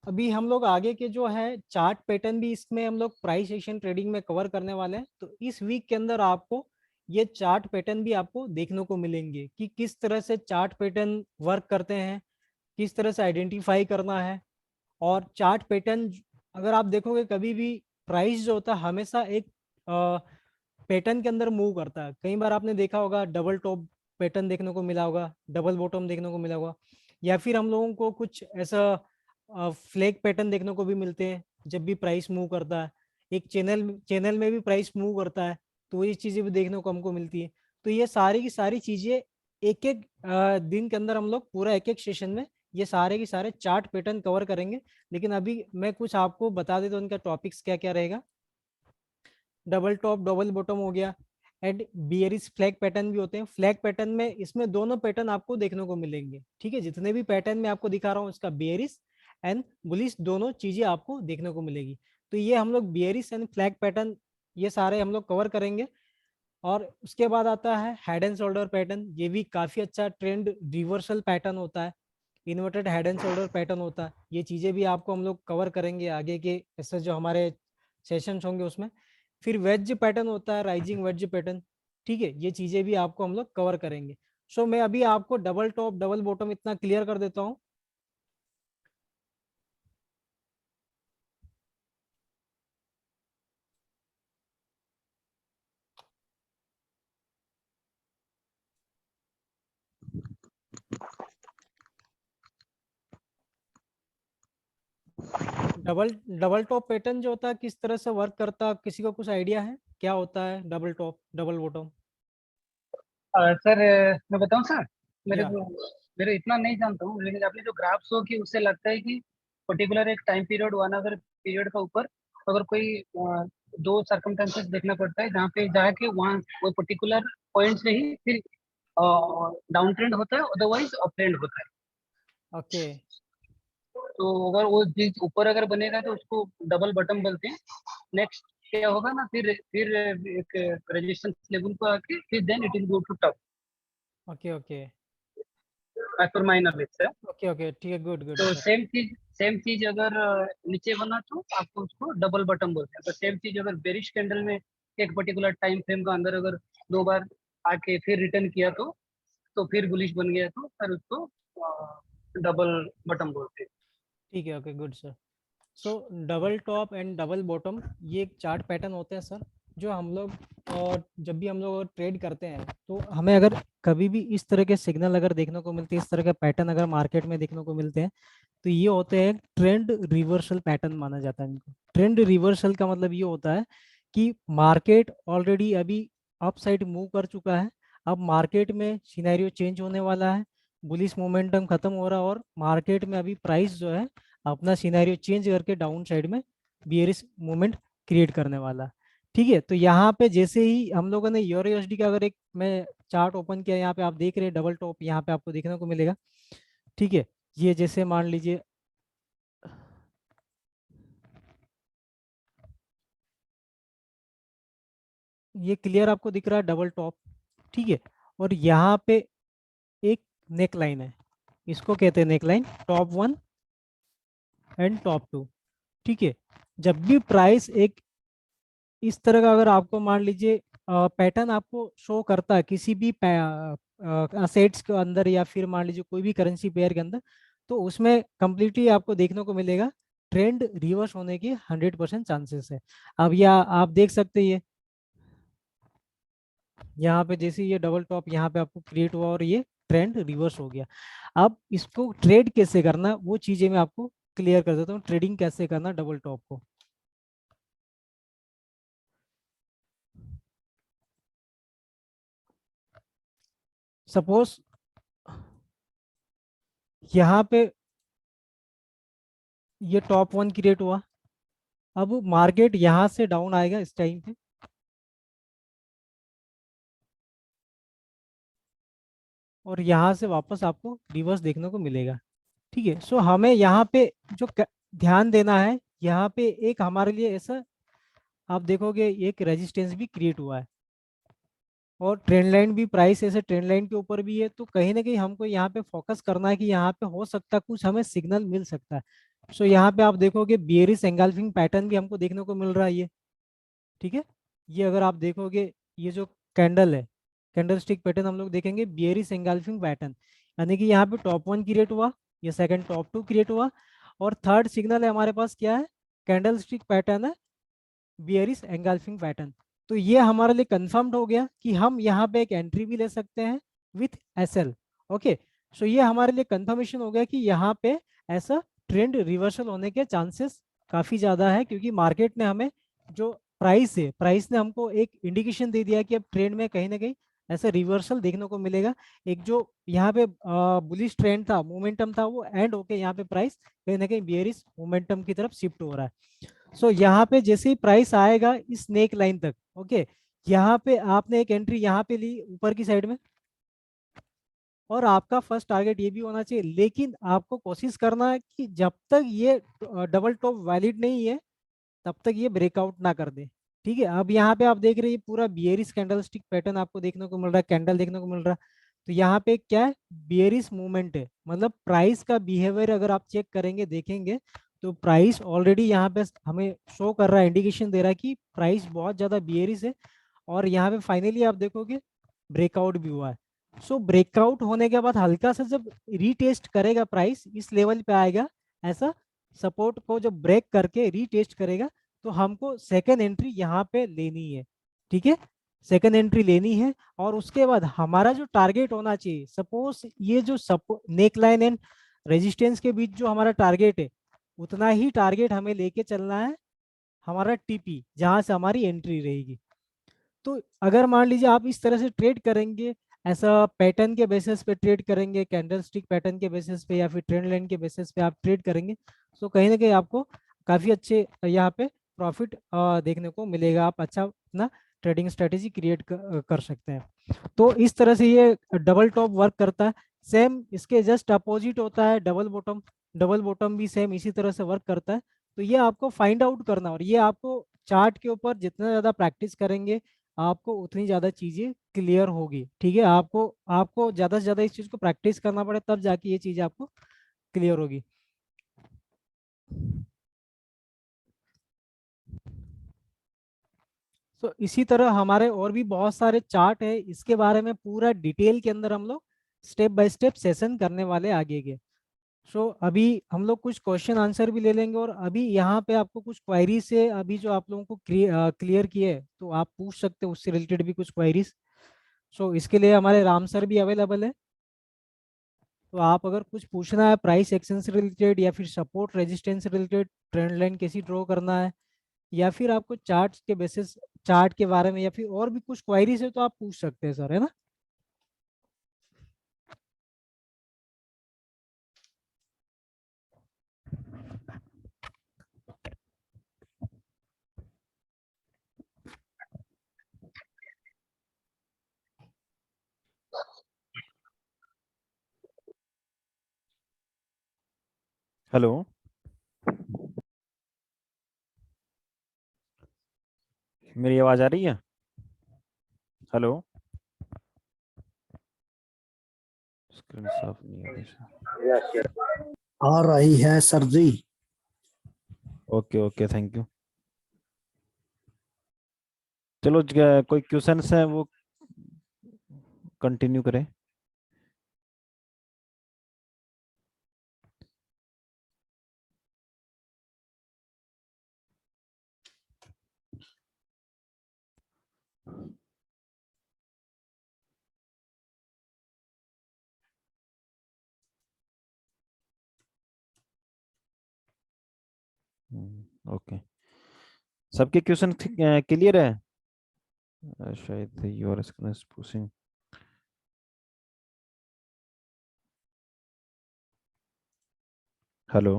अभी हम लोग आगे के जो है चार्ट पैटर्न भी इसमें हम लोग प्राइस एक्शन ट्रेडिंग में कवर करने वाले हैं। तो इस वीक के अंदर आपको ये चार्ट पैटर्न भी आपको देखने को मिलेंगे कि किस तरह से चार्ट पैटर्न वर्क करते हैं, किस तरह से आइडेंटिफाई करना है। और चार्ट पैटर्न अगर आप देखोगे कभी भी प्राइस जो होता है हमेशा एक पैटर्न के अंदर मूव करता है। कई बार आपने देखा होगा डबल टॉप पैटर्न देखने को मिला होगा, डबल बॉटम देखने को मिला होगा, या फिर हम लोगों को कुछ ऐसा फ्लैग पैटर्न देखने को भी मिलते हैं जब भी प्राइस मूव करता है। एक चैनल चैनल में भी प्राइस मूव करता है, तो ये चीजें भी देखने को हमको मिलती है। तो ये सारी की सारी चीजें एक एक दिन के अंदर हम लोग पूरा एक एक सेशन में ये सारे के सारे चार्ट पैटर्न कवर करेंगे। लेकिन अभी मैं कुछ आपको बता देता हूँ उनका टॉपिक्स क्या क्या रहेगा। डबल टॉप डबल बॉटम हो गया, एंड बियरिश फ्लैग पैटर्न भी होते हैं। फ्लैग पैटर्न में इसमें दोनों पैटर्न आपको देखने को मिलेंगे, ठीक है। जितने भी पैटर्न में आपको दिखा रहा हूँ उसका बियरिश एंड बुलिश, दोनों चीजें आपको देखने को मिलेगी। तो ये हम लोग बियरिश एंड फ्लैग पैटर्न ये सारे हम लोग कवर करेंगे। और उसके बाद आता है हेड एंड शोल्डर पैटर्न। ये भी काफी अच्छा ट्रेंड रिवर्सल पैटर्न होता है, inverted head and shoulder pattern होता है। ये चीजें भी आपको हम लोग कवर करेंगे आगे के ऐसे जो हमारे सेशंस होंगे उसमें। फिर वेज पैटर्न होता है, राइजिंग वेज पैटर्न। ठीक है, ये चीजें भी आपको हम लोग कवर करेंगे। सो मैं अभी आपको डबल टॉप डबल बॉटम इतना क्लियर कर देता हूँ। डबल डबल टॉप पैटर्न जो होता है किस तरह से वर्क करता है, किसी को कुछ आइडिया है क्या होता है double top double bottom? Sir मैं बताऊं सर, मेरे या जो मेरे इतना नहीं जानता हूँ, लेकिन आपने जो ग्राफ शो की उससे लगता है कि पर्टिकुलर एक टाइम पीरियड वन अगर पीरियड का ऊपर अगर कोई दो सर्कमस्टेंसेस देखना पड़ता है जहाँ पे जाके वहाँ वो पर्टिकुलर पॉइंट से ही फिर डाउन ट्रेंड होता है, अदरवाइज अप ट्रेंड होता है। ओके तो अगर वो चीज ऊपर अगर बनेगा तो उसको डबल बटन बोलते हैं। नेक्स्ट क्या होगा ना, फिर एक रेजिस्टेंस लेवल को आके फिर then it will go to top okay okay as per my knowledge sir. Okay okay ठीक है, गुड गुड तो सर। सेम चीज अगर नीचे बना तो आपको उसको डबल बटन बोलते हैं। तो सेम चीज अगर बेरिश कैंडल में एक पर्टिकुलर टाइम फ्रेम का अंदर अगर दो बार आके फिर रिटर्न किया तो फिर बुलिश बन गया तो फिर उसको डबल बटन बोलते हैं। ठीक है, okay good sir. So double top and double bottom ये एक चार्ट पैटर्न होते हैं सर, जो हम लोग और जब भी हम लोग ट्रेड करते हैं तो हमें अगर कभी भी इस तरह के सिग्नल अगर देखने को मिलते हैं, इस तरह के पैटर्न अगर मार्केट में देखने को मिलते हैं, तो ये होते हैं ट्रेंड रिवर्सल पैटर्न माना जाता है इनको। ट्रेंड रिवर्सल का मतलब ये होता है कि मार्केट ऑलरेडी अभी अप साइड मूव कर चुका है, अब मार्केट में सिनेरियो चेंज होने वाला है, बुलिश मोमेंटम खत्म हो रहा है और मार्केट में अभी प्राइस जो है अपना सिनेरियो चेंज करके डाउन साइड में बियरिश मूवमेंट क्रिएट करने वाला है। ठीक है, तो यहाँ पे जैसे ही हम लोगों ने यूरो यूएसडी का अगर एक मैं चार्ट ओपन किया, यहाँ पे आप देख रहे हैं डबल टॉप यहाँ पे आपको देखने को मिलेगा। ठीक है, ये जैसे मान लीजिए ये क्लियर आपको दिख रहा है डबल टॉप। ठीक है, और यहाँ पे एक नेक लाइन है, इसको कहते हैं neckline, top one and top two. ठीक है, जब भी प्राइस एक इस तरह का अगर आपको मान लीजिए पैटर्न आपको शो करता है किसी भी असेट्स के अंदर या फिर मान लीजिए कोई भी करेंसी पेयर के अंदर, तो उसमें कंप्लीटली आपको देखने को मिलेगा ट्रेंड रिवर्स होने की 100% चांसेस है। अब या आप देख सकते हैं यहाँ पे जैसे ये डबल टॉप यहाँ पे आपको क्रिएट हुआ और ये ट्रेंड रिवर्स हो गया। अब इसको ट्रेड कैसे करना वो चीजें मैं आपको क्लियर कर देता हूँ, ट्रेडिंग कैसे करना डबल टॉप को। सपोज यहाँ पे ये टॉप वन क्रिएट हुआ, अब मार्केट यहाँ से डाउन आएगा इस टाइम पे, और यहाँ से वापस आपको रिवर्स देखने को मिलेगा। ठीक है, सो हमें यहाँ पे जो ध्यान देना है, यहाँ पे एक हमारे लिए ऐसा आप देखोगे एक रेजिस्टेंस भी क्रिएट हुआ है और ट्रेंड लाइन भी, प्राइस ऐसे ट्रेंड लाइन के ऊपर भी है, तो कहीं ना कहीं हमको यहाँ पे फोकस करना है कि यहाँ पे हो सकता है कुछ हमें सिग्नल मिल सकता है। सो यहाँ पे आप देखोगे बियरिश एंगल्फिंग पैटर्न भी हमको देखने को मिल रहा है ये। ठीक है, ये अगर आप देखोगे ये जो कैंडल है, कैंडल स्टिक पैटर्न हम लोग देखेंगे बियरिश एंगल्फिंग पैटर्न, यानी कि यहाँ पे टॉप वन क्रिएट हुआ, ये सेकंड टॉप टू क्रिएट हुआ, और थर्ड सिग्नल है हमारे पास क्या है, कैंडल स्टिक पैटर्न है बियरिश एंगल्फिंग पैटर्न। तो ये हमारे लिए कंफर्म्ड हो गया कि हम यहाँ पे एक एंट्री भी ले सकते हैं विथ एसएल। ओके, सो ये हमारे लिए कंफर्मेशन हो गया कि यहाँ पे ऐसा ट्रेंड रिवर्सल होने के चांसेस काफी ज्यादा है, क्योंकि मार्केट ने हमें जो प्राइस है, प्राइस ने हमको एक इंडिकेशन दे दिया कि अब ट्रेंड में कहीं ना कहीं ऐसा रिवर्सल देखने को मिलेगा। एक जो यहाँ पे बुलिश ट्रेंड था, मोमेंटम था, वो एंड होके यहाँ पे प्राइस कहीं ना कहीं बियरिश मोमेंटम की तरफ शिफ्ट हो रहा है। सो यहाँ पे जैसे ही प्राइस आएगा इस नेक लाइन तक, ओके, यहाँ पे आपने एक एंट्री यहाँ पे ली ऊपर की साइड में, और आपका फर्स्ट टारगेट ये भी होना चाहिए, लेकिन आपको कोशिश करना है कि जब तक ये डबल टॉप वैलिड नहीं है तब तक ये ब्रेकआउट ना कर दे। ठीक है, अब यहाँ पे आप देख रहे हैं ये पूरा बियरिश कैंडलस्टिक पैटर्न आपको देखने को मिल रहा है, कैंडल देखने को मिल रहा है। तो यहाँ पे क्या है, बियरिश मूवमेंट है, मतलब प्राइस का बिहेवियर अगर आप चेक करेंगे देखेंगे तो प्राइस ऑलरेडी यहाँ पे हमें शो कर रहा है, इंडिकेशन दे रहा है कि प्राइस बहुत ज्यादा बियरिश है। और यहाँ पे फाइनली आप देखोगे ब्रेकआउट भी हुआ है। सो ब्रेकआउट होने के बाद हल्का सा जब रीटेस्ट करेगा प्राइस इस लेवल पे आएगा, ऐसा सपोर्ट को जब ब्रेक करके रीटेस्ट करेगा तो हमको सेकेंड एंट्री यहाँ पे लेनी है। ठीक है, सेकेंड एंट्री लेनी है। और उसके बाद हमारा जो टारगेट होना चाहिए, सपोज ये जो नेक लाइन एंड रेजिस्टेंस के बीच जो हमारा टारगेट है उतना ही टारगेट हमें लेके चलना है, हमारा टीपी जहां से हमारी एंट्री रहेगी। तो अगर मान लीजिए आप इस तरह से ट्रेड करेंगे, ऐसा पैटर्न के बेसिस पे ट्रेड करेंगे, कैंडलस्टिक पैटर्न के बेसिस पे या फिर ट्रेंड लाइन के बेसिस पे आप ट्रेड करेंगे, तो कहीं ना कहीं आपको काफी अच्छे यहाँ पे प्रॉफिट देखने को मिलेगा, आप अच्छा अपना ट्रेडिंग स्ट्रेटेजी क्रिएट कर सकते हैं। तो इस तरह से ये डबल टॉप वर्क करता है। सेम इसके जस्ट अपोजिट होता है डबल बॉटम, डबल बॉटम भी सेम इसी तरह से वर्क करता है। तो ये आपको फाइंड आउट करना, और ये आपको चार्ट के ऊपर जितना ज़्यादा प्रैक्टिस करेंगे आपको उतनी ज़्यादा चीज़ें क्लियर होगी। ठीक है, आपको आपको ज़्यादा से ज़्यादा इस चीज़ को प्रैक्टिस करना पड़े तब जाके ये चीज़ आपको क्लियर होगी। तो इसी तरह हमारे और भी बहुत सारे चार्ट है, इसके बारे में पूरा डिटेल के अंदर हम लोग स्टेप बाय स्टेप सेशन करने वाले आगे के। सो अभी हम लोग कुछ क्वेश्चन आंसर भी ले लेंगे, और अभी यहाँ पे आपको कुछ क्वायरीज से अभी जो आप लोगों को क्लियर किए तो आप पूछ सकते हो उससे रिलेटेड भी कुछ क्वायरीज। सो इसके लिए हमारे राम सर भी अवेलेबल है। तो आप अगर कुछ पूछना है प्राइस एक्शन से रिलेटेड या फिर सपोर्ट रेजिस्टेंस से रिलेटेड, ट्रेंड लाइन कैसी ड्रॉ करना है, या फिर आपको चार्ट्स के बेसिस चार्ट के बारे में या फिर और भी कुछ क्वायरीज है तो आप पूछ सकते हैं सर, है ना। हेलो, मेरी आवाज आ रही है? हेलो, स्क्रीन साफ नहीं आ रही। आ रही है sir ji. Okay okay, thank you. चलो कोई क्वेश्चंस है वो कंटिन्यू करें। ओके, सबके क्वेश्चन क्लियर है? शायद your screen is pushing. Hello,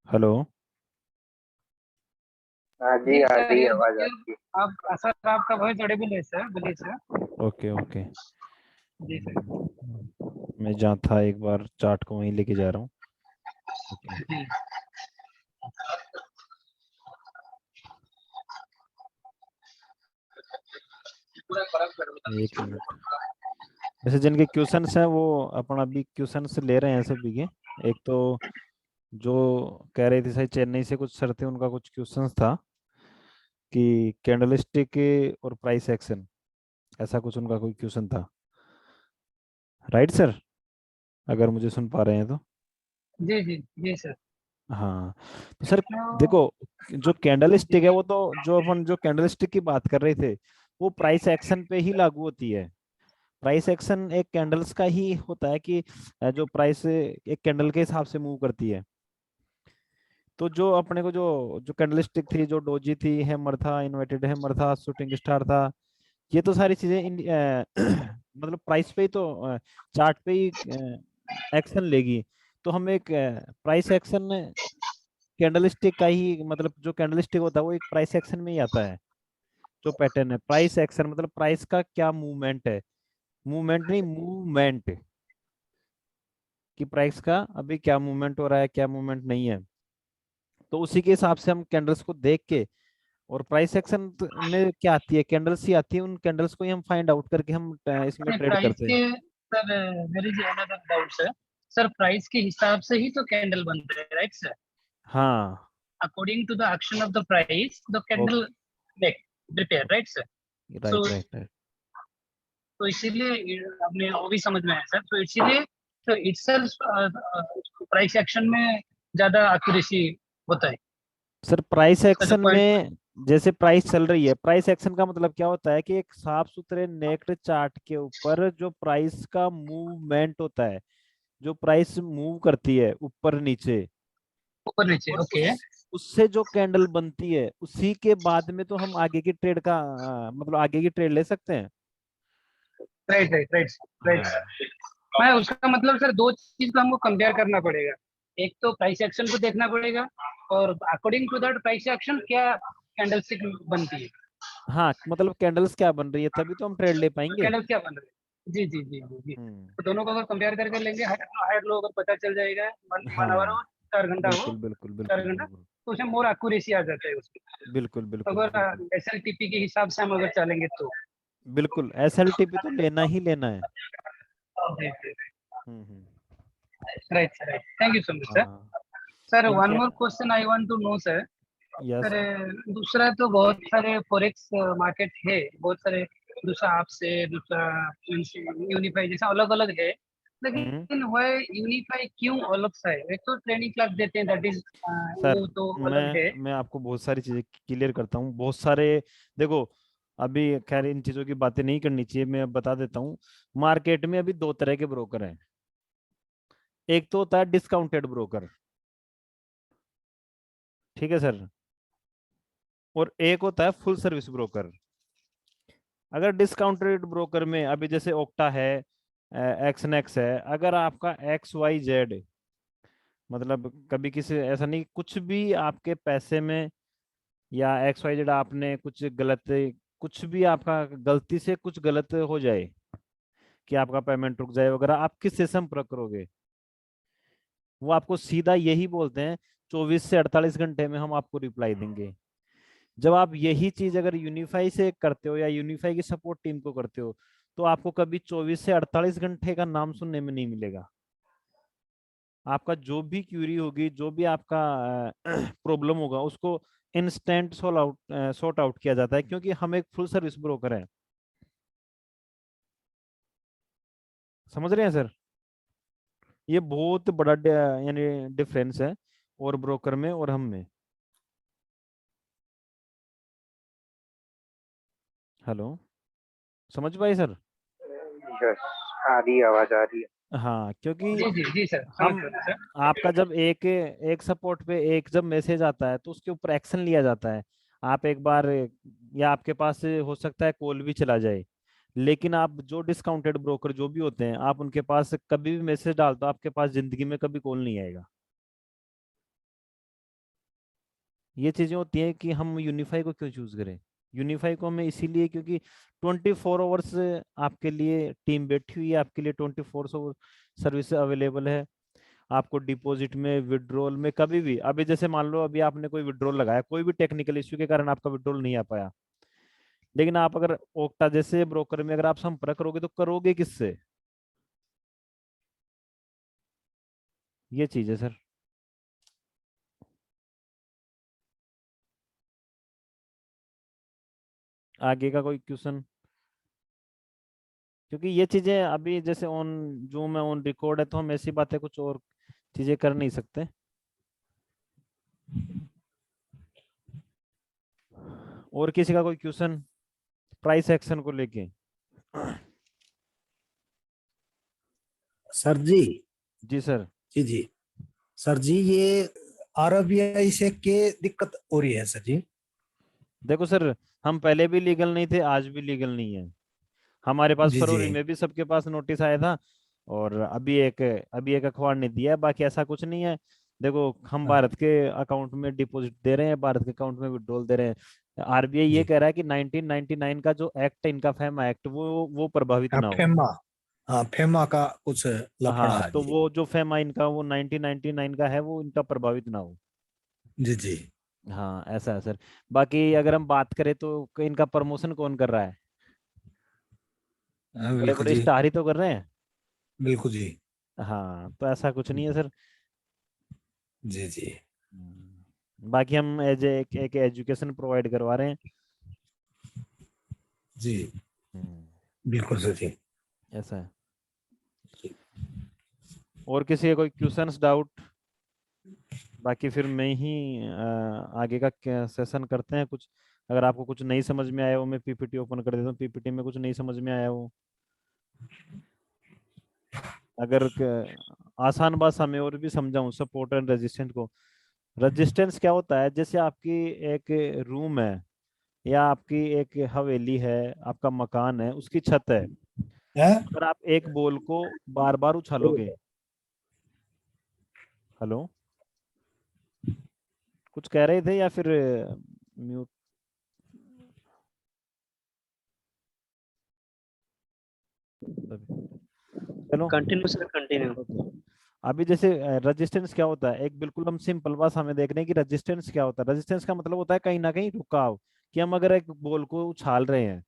hello. हाँ जी, आ रही है आवाज आपकी। आप सर आपका वॉइस ऑडिबल है सर, बोलिए सर। ओके ओके, जी सर। मैं जहाँ था एक बार चार्ट को वहीं लेके जा रहा हूँ। ओके, जी। एक मिनट। वैसे जिनके क्वेश्चंस हैं वो अपन अभी क्वेश्चंस ले रहे हैं सभी के। एक तो जो कह रहे थे शायद चेन्नई से कुछ सर थे, उनका कुछ क्वेश्चंस था कि कैंडलस्टिक और प्राइस एक्शन, ऐसा कुछ उनका कोई क्वेश्चन था। राइट सर, अगर मुझे सुन पा रहे हैं तो। जी जी जी सर। हाँ, तो सर देखो, जो कैंडलस्टिक है वो तो जो अपन जो कैंडलस्टिक की बात कर रहे थे वो प्राइस एक्शन पे ही लागू होती है। प्राइस एक्शन एक कैंडल्स का ही होता है कि जो प्राइस एक कैंडल के हिसाब से मूव करती है। तो जो अपने को जो जो कैंडलस्टिक थी, जो डोजी थी, हैमर था, इन्वर्टेड हैमर था, शूटिंग स्टार था, ये तो सारी चीजें मतलब प्राइस पे ही तो चार्ट पे ही एक्शन लेगी। तो हम एक प्राइस एक्शन कैंडलस्टिक का ही मतलब जो कैंडलस्टिक होता है वो एक प्राइस एक्शन में ही आता है। जो पैटर्न है प्राइस एक्शन मतलब प्राइस का क्या मूवमेंट है, मूवमेंट नहीं मूवमेंट, कि प्राइस का अभी क्या मूवमेंट हो रहा है क्या मूवमेंट नहीं है। तो उसी के हिसाब से हम कैंडल्स को देख के, और प्राइस एक्शन में क्या आती है कैंडल्स ही आती है, उन कैंडल्स को ही हम फाइंड आउट करके हम इसमें अपने ट्रेड प्राइस करते हैं। के sir, there is another doubt sir. Sir price के हिसाब से ही तो कैंडल बनते हैं, राइट सर? हाँ according to the action of the price the candle make prepare, right sir? So right right right. तो इसीलिए अपने वो भी समझ में आया सर। तो इसीलिए तो इटसेल्फ प्राइस एक्शन में ज्यादा एक्यूरेसी होता है। सर प्राइस इसका जो एक्शन पॉइंट, में जैसे प्राइस चल रही है, प्राइस एक्शन का मतलब क्या होता है कि एक साफ सुथरे नेक्ड चार्ट के ऊपर जो प्राइस का मूवमेंट होता है, जो प्राइस मूव करती है ऊपर नीचे, ऊपर नीचे, और ओके। उससे जो कैंडल बनती है उसी के बाद में तो हम आगे की ट्रेड का मतलब आगे की ट्रेड ले सकते हैं। Right right right right. हाँ मैं उसका मतलब सर दो चीज को हमको कंपेयर करना पड़ेगा। एक तो प्राइस एक्शन को देखना पड़ेगा, और according to that price action क्या कैंडलस्टिक बनती है, हाँ मतलब कैंडल्स क्या बन रही है तभी तो हम ट्रेड ले पाएंगे। कैंडल क्या बन रही है। जी जी जी जी जी। हम्म। तो दोनों को अगर कंपेयर करके लेंगे, हायर लो अगर पता चल जाएगा, वन आवर हो, हाँ 4 घंटा हो, बिल्कुल बिल्कुल चार बिल्कुल घंटा बिल्कुल तो उसमें मोर एक्यूरेसी आ जाता है उसमें। बिल्कुल तो बिल्कुल बिल्कुल अगर SLTP के हिसाब से हम अगर चलेंगे तो बिल्कुल SLTP तो लेना ही लेना है। Hmm. Right sir, right. Thank you so much sir. हाँ सर वन इनके more question I want to know sir. Yes. Sir दूसरा तो बहुत सारे फॉरेक्स मार्केट है, बहुत सारे, दूसरा आपसे, दूसरा यूनिफाई जैसा अलग अलग है, हम्म। लेकिन वह यूनिफाई क्यों अलग सा है? एक तो ट्रेनिंग क्लास देते हैं, दैट इज सर वो तो अलग है। मैं आपको बहुत सारी चीजें क्लियर करता हूँ, बहुत सारे। देखो अभी खैर इन चीजों की बातें नहीं करनी चाहिए, मैं अब बता देता हूँ। मार्केट में अभी दो तरह के ब्रोकर हैं। एक तो होता है डिस्काउंटेड ब्रोकर, ठीक है सर, और एक होता है फुल सर्विस ब्रोकर। अगर डिस्काउंटेड ब्रोकर में अभी जैसे ओक्टा है, एक्सनेक्स है, अगर आपका XYZ मतलब कभी किसी ऐसा नहीं कुछ भी आपके पैसे में या XYZ आपने कुछ गलत, कुछ भी आपका गलती से कुछ गलत हो जाए कि आपका पेमेंट रुक जाए वगैरह, आप किससे संपर्क करोगे? वो आपको सीधा यही बोलते हैं 24 से 48 घंटे में हम आपको रिप्लाई देंगे। जब आप यही चीज अगर यूनिफाई से करते हो या यूनिफाई की सपोर्ट टीम को करते हो, तो आपको कभी 24 से 48 घंटे का नाम सुनने में नहीं मिलेगा। आपका जो भी क्यूरी होगी, जो भी आपका प्रॉब्लम होगा, उसको इंस्टेंट सॉर्ट आउट किया जाता है, क्योंकि हम एक फुल सर्विस ब्रोकर हैं। समझ रहे हैं सर? ये बहुत बड़ा यानी डिफरेंस है और ब्रोकर में और हम में। हेलो, समझ पाए सर? यस, आ रही है, आवाज आ रही है। हाँ क्योंकि जी जी जी सर, समझ हम गया सर। आपका जब एक एक सपोर्ट पे एक जब मैसेज आता है तो उसके ऊपर एक्शन लिया जाता है। आप एक बार या आपके पास से हो सकता है कॉल भी चला जाए, लेकिन आप जो डिस्काउंटेड ब्रोकर जो भी होते हैं, आप उनके पास कभी भी मैसेज डाल दो, आपके पास जिंदगी में कभी कॉल नहीं आएगा। ये चीजें होती हैं कि हम यूनिफाई को क्यों चूज करें। यूनिफाई को हमें इसीलिए क्योंकि 24 आवर्स आपके लिए टीम बैठी हुई है, आपके लिए 24 आवर सर्विस अवेलेबल है। आपको डिपॉजिट में, विड्रॉल में, कभी भी, अभी जैसे मान लो अभी आपने कोई विड्रॉल लगाया, कोई भी टेक्निकल इश्यू के कारण आपका विड्रॉल नहीं आ पाया, लेकिन आप अगर ओक्टा जैसे ब्रोकर में अगर आप संपर्क करोगे तो करोगे किससे? ये चीज है सर। आगे का कोई क्वेश्चन? क्योंकि ये चीजें अभी जैसे ऑन जूम में ऑन रिकॉर्ड है, तो हम ऐसी बातें कुछ और चीजें कर नहीं सकते। और किसी का कोई क्वेश्चन प्राइस एक्शन को लेके? सर जी। जी सर। जी जी। सर जी, ये RBI से के दिक्कत हो रही है सर जी। देखो सर, हम पहले भी लीगल नहीं थे, आज भी लीगल नहीं है। हमारे पास जी जी। फरवरी में भी सबके पास नोटिस आया था, और अभी एक अखबार ने दिया है, बाकी ऐसा कुछ नहीं है। देखो हम हाँ। भारत के अकाउंट में डिपॉजिट दे रहे हैं, भारत के अकाउंट में विड्रॉल दे रहे हैं। आरबीआई ये जी। कह रहा है कि 1999 का जो एक्ट है, इनका फेमा एक्ट, वो प्रभावित हाँ ना हो। फेमा, हाँ फेमा का कुछ लफड़ा हाँ, है तो जी। वो जो फेमा इनका वो 1999 का है, वो इनका प्रभावित ना हो। जी जी। हाँ, ऐसा है सर। बाकी अगर हम बात करें तो इनका प्रमोशन कौन कर रहा है? हाँ, बड़े बिल्कुल बड़े जी। स्टार ही तो कर रहे हैं। बिल्कुल जी। हाँ, तो ऐसा कुछ नहीं है सर। जी जी। बाकी हम एज एक एजुकेशन प्रोवाइड करवा रहे हैं। जी हम्म, बिल्कुल सर जी। ऐसा है। और किसी का कोई क्वेश्चंस, डाउट? बाकी फिर मैं ही आगे का सेशन करते हैं कुछ। अगर आपको कुछ नहीं समझ में आया हो, मैं पीपीटी ओपन कर देता हूँ, पीपीटी में कुछ नहीं समझ में आया हो। अगर आसान भाषा में और भी समझाऊं सपोर्ट एंड रेजिस्टेंस को। रेजिस्टेंस क्या होता है? जैसे आपकी एक रूम है, या आपकी एक हवेली है, आपका मकान है, उसकी छत है। है। अगर आप एक बॉल को बार बार उछालोगे। हेलो, कुछ कह रहे थे या फिर म्यूट? चलो, कंटिन्यू सर, कंटिन्यू। ओके। अभी जैसे रेजिस्टेंस क्या होता है, एक बिल्कुल हम सिंपल भाषा में देख रहे हैं कि रेजिस्टेंस क्या होता है। रेजिस्टेंस का मतलब होता है कहीं ना कहीं रुकाव। कि हम अगर एक बॉल को उछाल रहे हैं,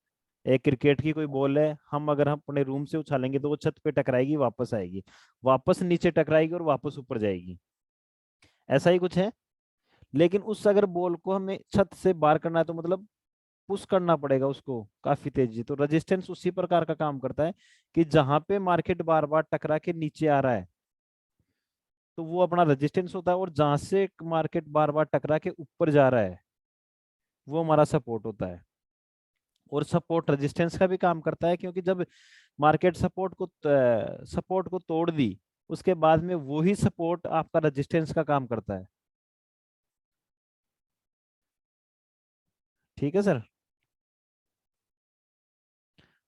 एक क्रिकेट की कोई बॉल है, हम अपने रूम से उछालेंगे तो वो छत पे टकराएगी, वापस आएगी, वापस नीचे टकराएगी और वापस ऊपर जाएगी। ऐसा ही कुछ है। लेकिन उस अगर बॉल को हमें छत से बाहर करना है तो मतलब पुश करना पड़ेगा उसको काफी तेजी। तो रेजिस्टेंस उसी प्रकार का काम करता है कि जहां पे मार्केट बार बार टकरा के नीचे आ रहा है तो वो अपना रेजिस्टेंस होता है, और जहां से मार्केट बार बार टकरा के ऊपर जा रहा है वो हमारा सपोर्ट होता है। और सपोर्ट रेजिस्टेंस का भी काम करता है, क्योंकि जब मार्केट सपोर्ट को तोड़ दी, उसके बाद में वही सपोर्ट आपका रेजिस्टेंस का काम करता है। ठीक है सर।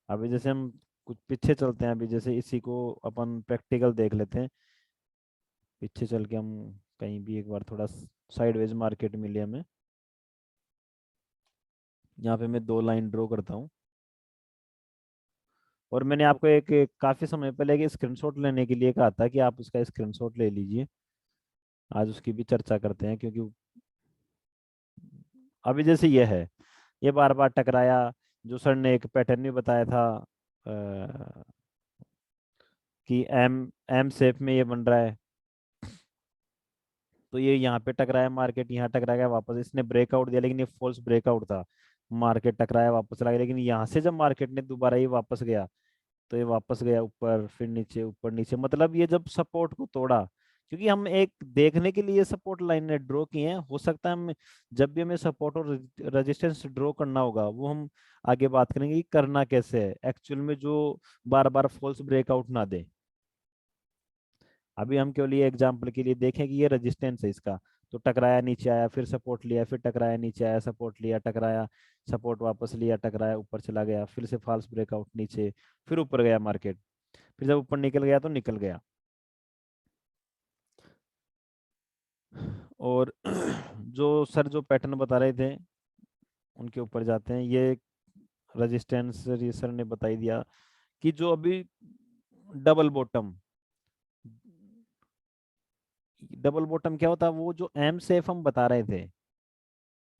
अभी जैसे हम कुछ पीछे चलते हैं, अभी जैसे इसी को अपन प्रैक्टिकल देख लेते हैं। पीछे चल के हम कहीं भी एक बार थोड़ा साइडवेज मार्केट मिले हमें। यहाँ पे मैं 2 लाइन ड्रॉ करता हूँ। और मैंने आपको एक काफी समय पहले एक स्क्रीनशॉट लेने के लिए कहा था कि आप उसका स्क्रीनशॉट ले लीजिए। आज उसकी भी चर्चा करते हैं, क्योंकि अभी जैसे ये है, ये बार बार टकराया। जो सर ने एक पैटर्न भी बताया था कि एम एम शेप में ये बन रहा है। तो ये यहाँ पे टकराया, मार्केट यहाँ टकरा गया, वापस इसने ब्रेकआउट दिया, लेकिन ये फॉल्स ब्रेकआउट था। मार्केट टकराया, वापस चला गया, लेकिन यहाँ से जब मार्केट ने दोबारा ये वापस गया तो ये वापस गया ऊपर, फिर नीचे, ऊपर नीचे। मतलब ये जब सपोर्ट को तोड़ा, क्योंकि हम एक देखने के लिए सपोर्ट लाइन ने ड्रॉ की है, हो सकता है हम जब भी हमें सपोर्ट और रेजिस्टेंस ड्रॉ करना होगा वो हम आगे बात करेंगे कि करना कैसे है एक्चुअल में, जो बार बार फॉल्स ब्रेकआउट ना दे। अभी हम केवल ये एग्जांपल के लिए देखें कि ये रेजिस्टेंस है इसका। तो टकराया, नीचे आया, फिर सपोर्ट लिया, फिर टकराया, नीचे आया, सपोर्ट लिया, टकराया, सपोर्ट वापस लिया, टकराया, ऊपर चला गया, फिर से फॉल्स ब्रेकआउट नीचे, फिर ऊपर गया मार्केट, फिर जब ऊपर निकल गया तो निकल गया। और जो सर जो पैटर्न बता रहे थे उनके ऊपर जाते हैं। ये रेजिस्टेंस ये सर ने बता ही दिया कि जो अभी डबल बॉटम, डबल बॉटम क्या होता है? वो जो एम शेप हम बता रहे थे,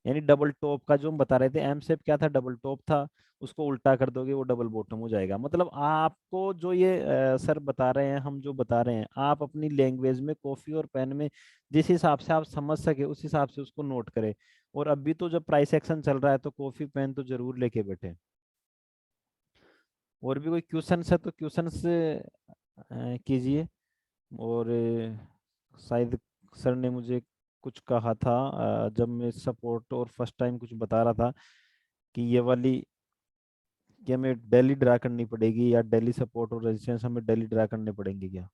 यानी डबल टॉप का जो हम बता रहे थे, एम शेप क्या था? डबल टॉप था। उसको उल्टा कर दोगे वो डबल बॉटम हो जाएगा। मतलब आपको जो ये सर बता रहे हैं, हम जो बता रहे हैं, आप अपनी लैंग्वेज में कॉपी और पेन में जिस हिसाब से आप समझ सके उस हिसाब से उसको नोट करें। और अभी तो जब प्राइस एक्शन चल रहा है तो कॉपी पेन तो जरूर लेके बैठे। और भी कोई क्वेश्चन है तो क्वेश्चन कीजिए। और शायद सर ने मुझे कुछ कहा था जब मैं सपोर्ट और फर्स्ट टाइम कुछ बता रहा था कि ये वाली, कि हमें डेली ड्रा करनी पड़ेगी, या डेली सपोर्ट और रेजिस्टेंस हमें डेली ड्रा करने पड़ेंगे क्या?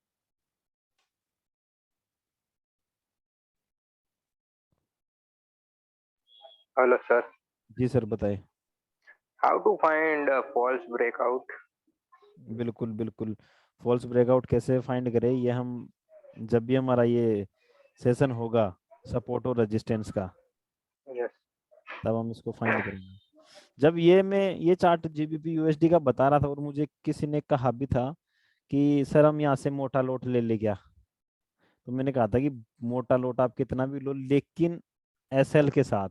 Hello, sir. जी सर, बताए। How to find a false breakout? बिल्कुल बिल्कुल। फॉल्स ब्रेकआउट कैसे फाइंड करें, ये हम जब भी हमारा ये सेशन होगा सपोर्ट और रेजिस्टेंस का, यस तब हम इसको फाइंड करेंगे। जब मैं ये चार्ट जीबीपी यूएसडी का बता रहा था और मुझे किसी ने कहा भी था कि सर हम यहाँ से मोटा लोट ले क्या, तो मैंने कहा था कि मोटा लोट आप कितना भी लो लेकिन एसएल के साथ।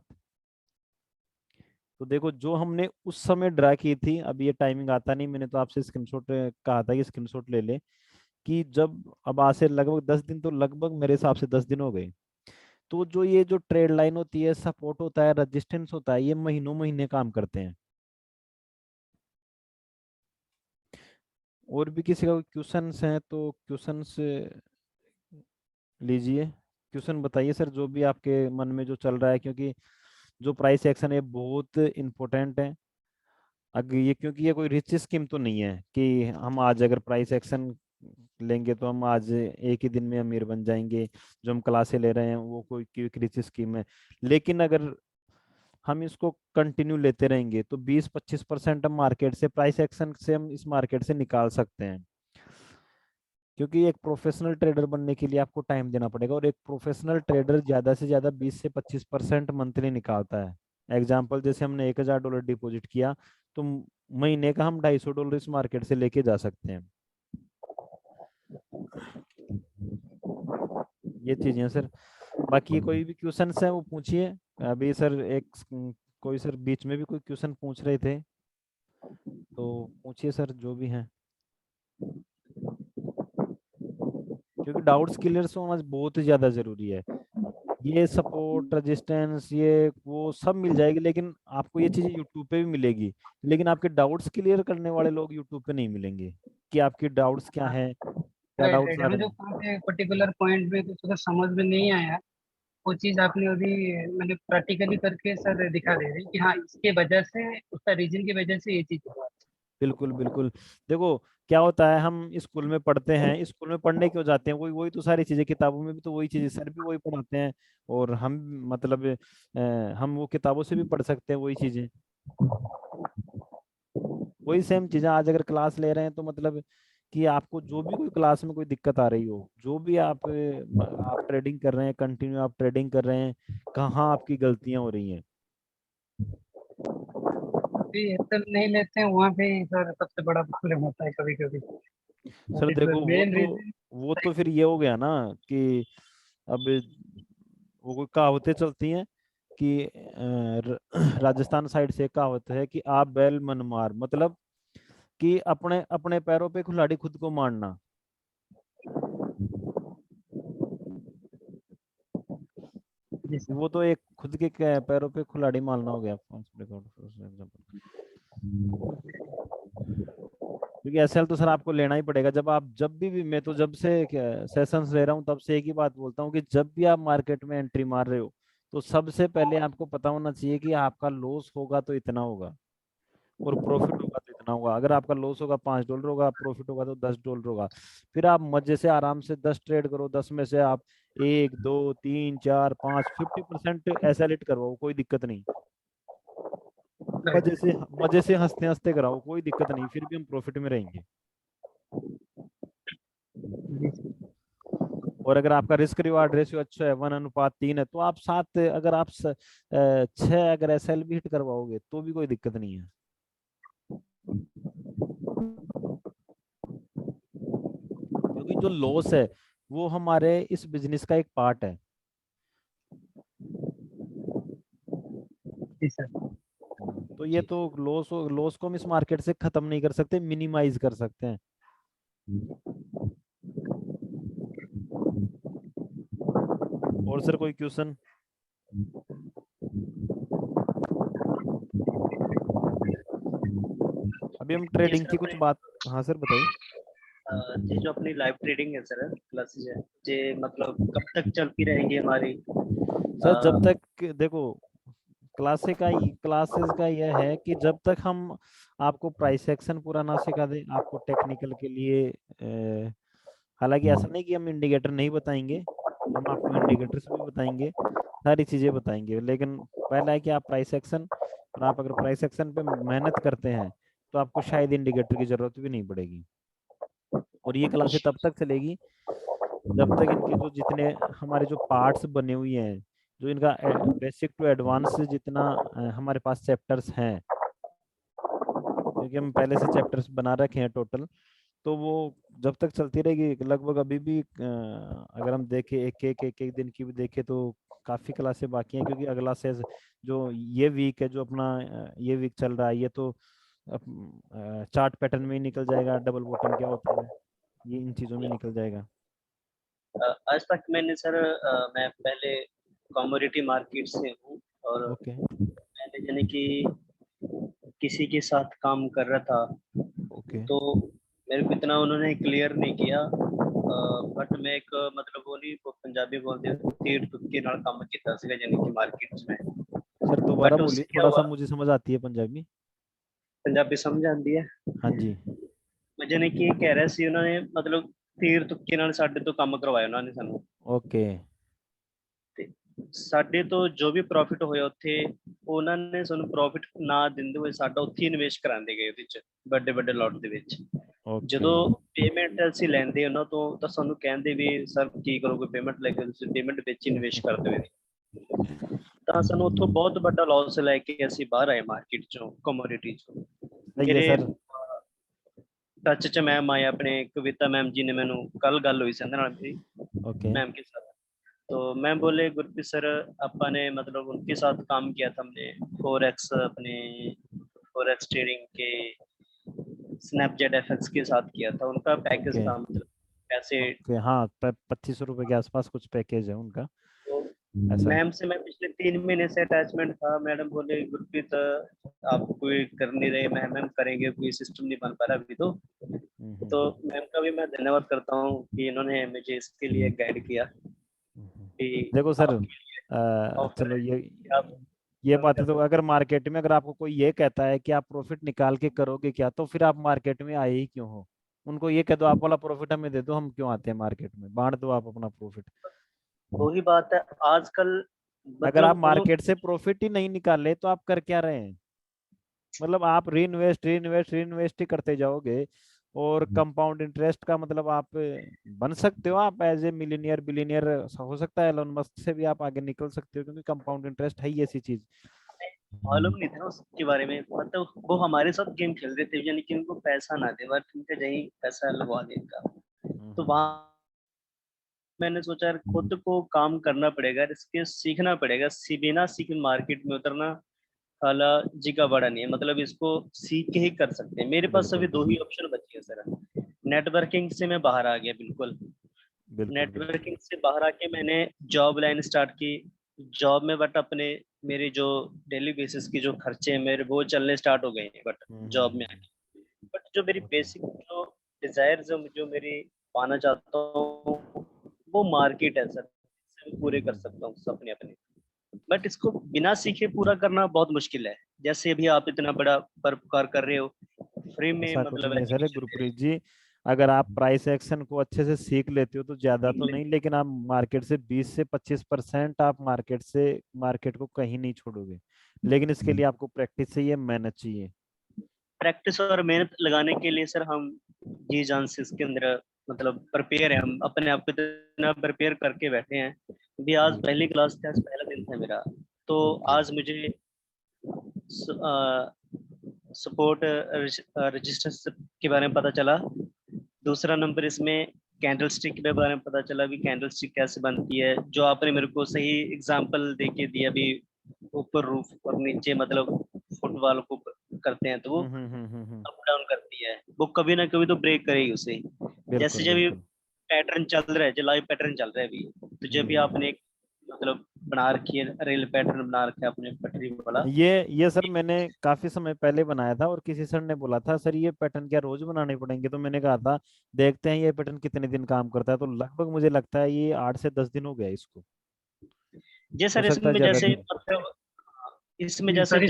तो देखो जो हमने उस समय ड्रा की थी, अब ये टाइमिंग आता नहीं, मैंने तो आपसे स्क्रीनशॉट कहा था कि स्क्रीनशॉट ले ले, कि जब अब आज से लगभग 10 दिन, तो लगभग मेरे हिसाब से 10 दिन हो गए, तो जो ट्रेड लाइन होती है, सपोर्ट होता है, रेजिस्टेंस होता है, ये महीनों महीने काम करते हैं। और भी किसी का क्वेश्चंस हैं तो क्वेश्चंस लीजिए, क्वेश्चन बताइए सर जो भी आपके मन में जो चल रहा है, क्योंकि जो प्राइस एक्शन है बहुत इम्पोर्टेंट है। अगर ये, क्योंकि ये कोई रिच स्कीम तो नहीं है कि हम आज अगर प्राइस एक्शन लेंगे तो हम आज एक ही दिन में अमीर बन जाएंगे, जो हम क्लासे ले रहे हैं वो कोई क्विक रिच स्कीम है। लेकिन अगर हम इसको कंटिन्यू लेते रहेंगे तो 20-25% हम मार्केट से, प्राइस एक्शन से हम इस मार्केट से निकाल सकते हैं। क्योंकि एक प्रोफेशनल ट्रेडर बनने के लिए आपको टाइम देना पड़ेगा, और एक प्रोफेशनल ट्रेडर ज्यादा से ज्यादा 20 से 25% मंथली निकालता है। एग्जाम्पल जैसे हमने $1000 डिपॉजिट किया, तो महीने का हम $250 इस मार्केट से लेके जा सकते हैं। ये चीजें सर, बाकी कोई भी क्वेश्चन है वो पूछिए। अभी सर कोई सर बीच में भी कोई क्वेश्चन पूछ रहे थे, तो पूछिए सर जो भी है, क्योंकि डाउट्स क्लियर होना बहुत ही ज्यादा जरूरी है। ये सपोर्ट रेजिस्टेंस ये वो सब मिल जाएगी, लेकिन आपको ये चीजें यूट्यूब पे भी मिलेगी, लेकिन आपके डाउट्स क्लियर करने वाले लोग यूट्यूब पे नहीं मिलेंगे कि आपकी डाउट्स क्या है, क्या राइट डाउट्स राइट, आ हमें रहे जो हैं। कहाँ पे पर्टिकुलर पॉइंट में कुछ अगर समझ में नहीं आया, वो चीज आपने अभी मैंने प्रैक्टिकली करके सर दिखा दे रही कि हाँ इसके वजह से, उसका रीजन की वजह से ये चीज हुआ। बिल्कुल बिल्कुल। देखो क्या होता है, हम स्कूल में पढ़ते हैं, स्कूल में पढ़ने क्यों जाते हैं, वही वही तो सारी चीजें, किताबों में भी तो वही चीजें सर भी वही पढ़ाते हैं, और हम मतलब हम वो किताबों से भी पढ़ सकते हैं वही चीजें, वही सेम चीजें आज अगर क्लास ले रहे हैं तो मतलब कि आपको जो भी कोई क्लास में कोई दिक्कत आ रही हो, जो भी आप ट्रेडिंग कर रहे हैं, कंटिन्यू आप ट्रेडिंग कर रहे हैं, कहाँ आपकी गलतियां हो रही हैं। भी हेल्प नहीं लेते हैं वहाँ पे ही सर सबसे बड़ा प्रॉब्लम होता है कभी कभी। सर देखो मेन रीजन। वो तो फिर ये हो गया ना कि अब वो कोई कहावतें चलती हैं कि राजस्थान साइड से कहावत है कि आप बैल मन मार, मतलब कि अपने अपने पैरों पे कुल्हाड़ी खुद को मारना। जी सर। वो तो एक खुद के पैरों पे कुल्हाड़ी मारना हो गया, क्योंकि एसएल तो सर आपको लेना ही पड़ेगा। जब भी मैं तो जब से सेशंस ले रहा हूँ तब से एक ही बात बोलता हूँ कि जब भी आप मार्केट में एंट्री मार रहे हो तो सबसे पहले आपको पता होना चाहिए कि आपका लॉस होगा तो इतना होगा और प्रॉफिट होगा तो इतना होगा। अगर आपका लॉस होगा $5 होगा, प्रॉफिट होगा तो $10 होगा। फिर आप मजे से आराम से 10 ट्रेड करो, 10 में से आप 1 2 3 4 5 50% ऐसा लेट करवाओ, कोई दिक्कत नहीं। राइट। मजे से हंसते हंसते कराओ, कोई दिक्कत नहीं, फिर भी हम प्रॉफिट में रहेंगे। जी सर। और अगर आपका रिस्क रिवार्ड रेशियो अच्छा है, 1:3 है, तो आप 7, अगर आप 6 अगर एसएल भी हिट करवाओगे तो भी कोई दिक्कत नहीं है। क्योंकि जो लॉस है वो हमारे इस बिजनेस का एक पार्ट है। जी सर। तो ये तो लॉस को हम इस मार्केट से खत्म नहीं कर सकते, मिनिमाइज कर सकते हैं। और सर कोई क्वेश्चन? अभी हम ट्रेडिंग की कुछ बात, हाँ सर बताइए। ये जो अपनी लाइव ट्रेडिंग है सर, क्लासेस है, ये मतलब कब तक चलती रहेंगी हमारी? सर जब तक देखो क्लासेस का यह है कि जब तक हम आपको प्राइस एक्शन पूरा ना सिखा दें, आपको टेक्निकल के लिए हालांकि ऐसा नहीं कि हम इंडिकेटर नहीं बताएंगे, हम आपको इंडिकेटर्स भी बताएंगे, सारी चीजें बताएंगे, लेकिन पहला है कि आप प्राइस एक्शन, और आप अगर प्राइस एक्शन पे मेहनत करते हैं तो आपको शायद इंडिकेटर की जरूरत भी नहीं पड़ेगी। और ये क्लासेस तब तक चलेगी जब तक इनके जो जितने हमारे जो पार्ट्स बने हुए हैं, जो इनका बेसिक टू एडवांस जितना हमारे पास चैप्टर्स हैं, क्योंकि हम पहले से चैप्टर्स बना रखे हैं टोटल, तो वो जब तक चलती रहेगी लगभग अभी भी अगर हम देखें एक एक दिन की भी देखें तो काफी क्लासें बाकी हैं, क्योंकि अगला से जो ये वीक है, जो अपना ये वीक चल रहा है, ये तो चार्ट पैटर्न में ही निकल जाएगा, डबल बॉटम क्या होता है ये इन चीजों में निकल जाएगा। आज तक मैंने सर मैं पहले कमोडिटी मार्केट से हूँ, और ओके मैंने यानी कि किसी के साथ काम कर रहा था, ओके तो मेरे को इतना उन्होंने क्लियर नहीं किया, बट मैं एक मतलब वो नहीं, वो पंजाबी बोलते तीर तुक्के नाल काम किया सीगा यानी कि मार्केट में। सर दोबारा बट बोलिए, उससे क्या थोड़ा सा हुआ, मुझे समझ आती है पंजाबी। पंजाबी समझ आती है हाँ जी मुझे, ने कि कह रहे ਸੀ ਉਹਨਾਂ ਨੇ ਮਤਲਬ ਤੀਰ ਤੁੱਕੇ ਨਾਲ ਸਾਡੇ ਤੋਂ ਕੰਮ ਕਰਵਾਇਆ ਉਹਨਾਂ ਨੇ ਸਾਨੂੰ, ओके ਤੇ ਸਾਡੇ ਤੋਂ ਜੋ ਵੀ ਪ੍ਰੋਫਿਟ ਹੋਇਆ ਉੱਥੇ ਉਹਨਾਂ ਨੇ ਸਾਨੂੰ ਪ੍ਰੋਫਿਟ ਨਾ ਦਿੰਦੇ ਹੋਏ ਸਾਡਾ ਉੱਥੇ ਇਨਵੈਸਟ ਕਰਾਉਂਦੇ ਗਏ ਉਹਦੇ ਵਿੱਚ ਵੱਡੇ ਵੱਡੇ ਲੋਟ ਦੇ ਵਿੱਚ। ओके ਜਦੋਂ ਪੇਮੈਂਟ ਅਸੀਂ ਲੈਂਦੇ ਉਹਨਾਂ ਤੋਂ ਤਾਂ ਸਾਨੂੰ ਕਹਿੰਦੇ ਵੀ ਸਰ ਕੀ ਕਰੋਗੇ ਪੇਮੈਂਟ ਲੈ ਕੇ, ਤੁਸੀਂ ਪੇਮੈਂਟ ਵਿੱਚ ਇਨਵੈਸਟ ਕਰ ਦਿਓ, ਤਾਂ ਸਾਨੂੰ ਉੱਥੋਂ ਬਹੁਤ ਵੱਡਾ ਲਾਸ ਲੈ ਕੇ ਅਸੀਂ ਬਾਹਰ ਆਏ ਮਾਰਕੀਟ ਚੋਂ, ਕਮੋਡਿਟੀ ਚੋਂ। सही है ਮੇਰੇ सर। टच च मैम आए अपने, कविता मैम जी ने मैंने कल गल हुई संदे नाल मेरी ओके मैम के साथ, तो मैम बोले गुरप्रीत सर अपन ने मतलब उनके साथ काम किया था हमने, फोरेक्स अपने फोरेक्स ट्रेडिंग के स्नैपजेट एफएक्स के साथ किया था, उनका पैकेज ओके था मतलब पैसे। ओके हाँ 2500 रुपए के आसपास कुछ पैकेज है उनका तो ऐसा। मैम से मैं पिछले 3 महीने से अटैचमेंट था, मैडम बोले गुरप्रीत आप कोई कर नहीं रहे, मैम करेंगे, कोई सिस्टम नहीं बन पा रहा अभी तो मैम का भी मैं धन्यवाद करता हूँ कि इन्होंने मुझे इसके लिए गाइड किया कि देखो सर ऑफर चलो है कि आप ये बातें तो अगर मार्केट में अगर आपको कोई ये कहता है कि आप प्रॉफिट निकाल के करोगे क्या, तो फिर आप मार्केट में आए ही क्यों हो। उनको ये कह दो आप वाला प्रॉफिट हमें दे दो, हम क्यों आते हैं मार्केट में, बांट दो आप अपना प्रॉफिट। वही बात है आजकल अगर आप मतलब वो मार्केट से प्रॉफिट ही नहीं निकाले तो आप कर क्या रहे हैं, मतलब आप री इन्वेस्ट री इन्वेस्ट री इन्वेस्ट ही करते जाओगे, और कंपाउंड इंटरेस्ट का मतलब आप बन सकते हो, आप एज ए मिलीनियर बिलीनियर हो सकता है, एलोन मस्क से भी आप आगे निकल सकते हो, क्योंकि कंपाउंड इंटरेस्ट है ही ऐसी चीज। मालूम नहीं था उसके बारे में, मतलब वो हमारे साथ गेम खेल रहे थे यानी कि उनको पैसा ना दे बट उनके जहीं पैसा लगवा दे इनका, तो वहां मैंने सोचा यार खुद को काम करना पड़ेगा, इसके सीखना पड़ेगा, बिना सीखे मार्केट में उतरना खाला जी का बड़ा नहीं है, मतलब इसको सीख के ही कर सकते हैं। मेरे पास अभी दो ही ऑप्शन बची है सर, नेटवर्किंग से मैं बाहर आ गया बिल्कुल, नेटवर्किंग से बाहर आके मैंने जॉब लाइन स्टार्ट की, जॉब में बट अपने मेरे जो डेली बेसिस की जो खर्चे हैं मेरे वो चलने स्टार्ट हो गए हैं, बट जॉब में आके बट जो मेरी बेसिक जो डिजायर जो मेरी पाना चाहता हूँ वो मार्केट है सर, इससे मैं पूरे कर सकता हूँ अपने अपने, बट इसको बिना सीखे पूरा करना बहुत मुश्किल है। जैसे अभी आप इतना बड़ा परोपकार कर रहे हो फ्री में, ऐसा कुछ मतलब नहीं सर एजुकेशन गुरप्रीत जी, अगर आप प्राइस एक्शन को अच्छे से सीख लेते हो तो ज्यादा तो नहीं, लेकिन आप मार्केट से 20 से 25% आप मार्केट को कहीं नहीं छोड़ोगे, लेकिन इसके लिए आपको प्रैक्टिस चाहिए, मेहनत चाहिए। प्रैक्टिस और मेहनत लगाने के लिए सर हम जी जान से इसके अंदर मतलब प्रिपेयर है, हम अपने आप को इतना प्रिपेयर करके बैठे हैं। अभी आज पहली क्लास थी, आज पहला दिन था मेरा, तो आज मुझे सपोर्ट रजिस्टर के बारे में पता चला, दूसरा नंबर इसमें कैंडल स्टिक के बारे में पता चला भी कैंडल स्टिक कैसे बनती है, जो आपने मेरे को सही एग्जांपल दे के दिया भी, ऊपर रूफ और नीचे मतलब फुटबॉल को करते हैं तो वो अप डाउन करती है, वो कभी ना कभी तो ब्रेक करेगी उसे। जैसे जब ये पैटर्न चल रहा है, जो लाइव पैटर्न चल रहा है अभी, तो जब भी आपने एक मतलब बना रखी है रेल पैटर्न बना रखा है अपने पटरी वाला, ये सर मैंने काफी समय पहले बनाया था, और किसी सर ने बोला था सर ये पैटर्न क्या रोज बनाने पड़ेंगे, तो मैंने कहा था देखते हैं ये पैटर्न कितने दिन काम करता है, तो लगभग मुझे लगता है ये 8 से 10 दिन हो गया इसको। जी सर हो सकता है इसमें ज्यादा जैसे दिन। मतलब इसमें जैसे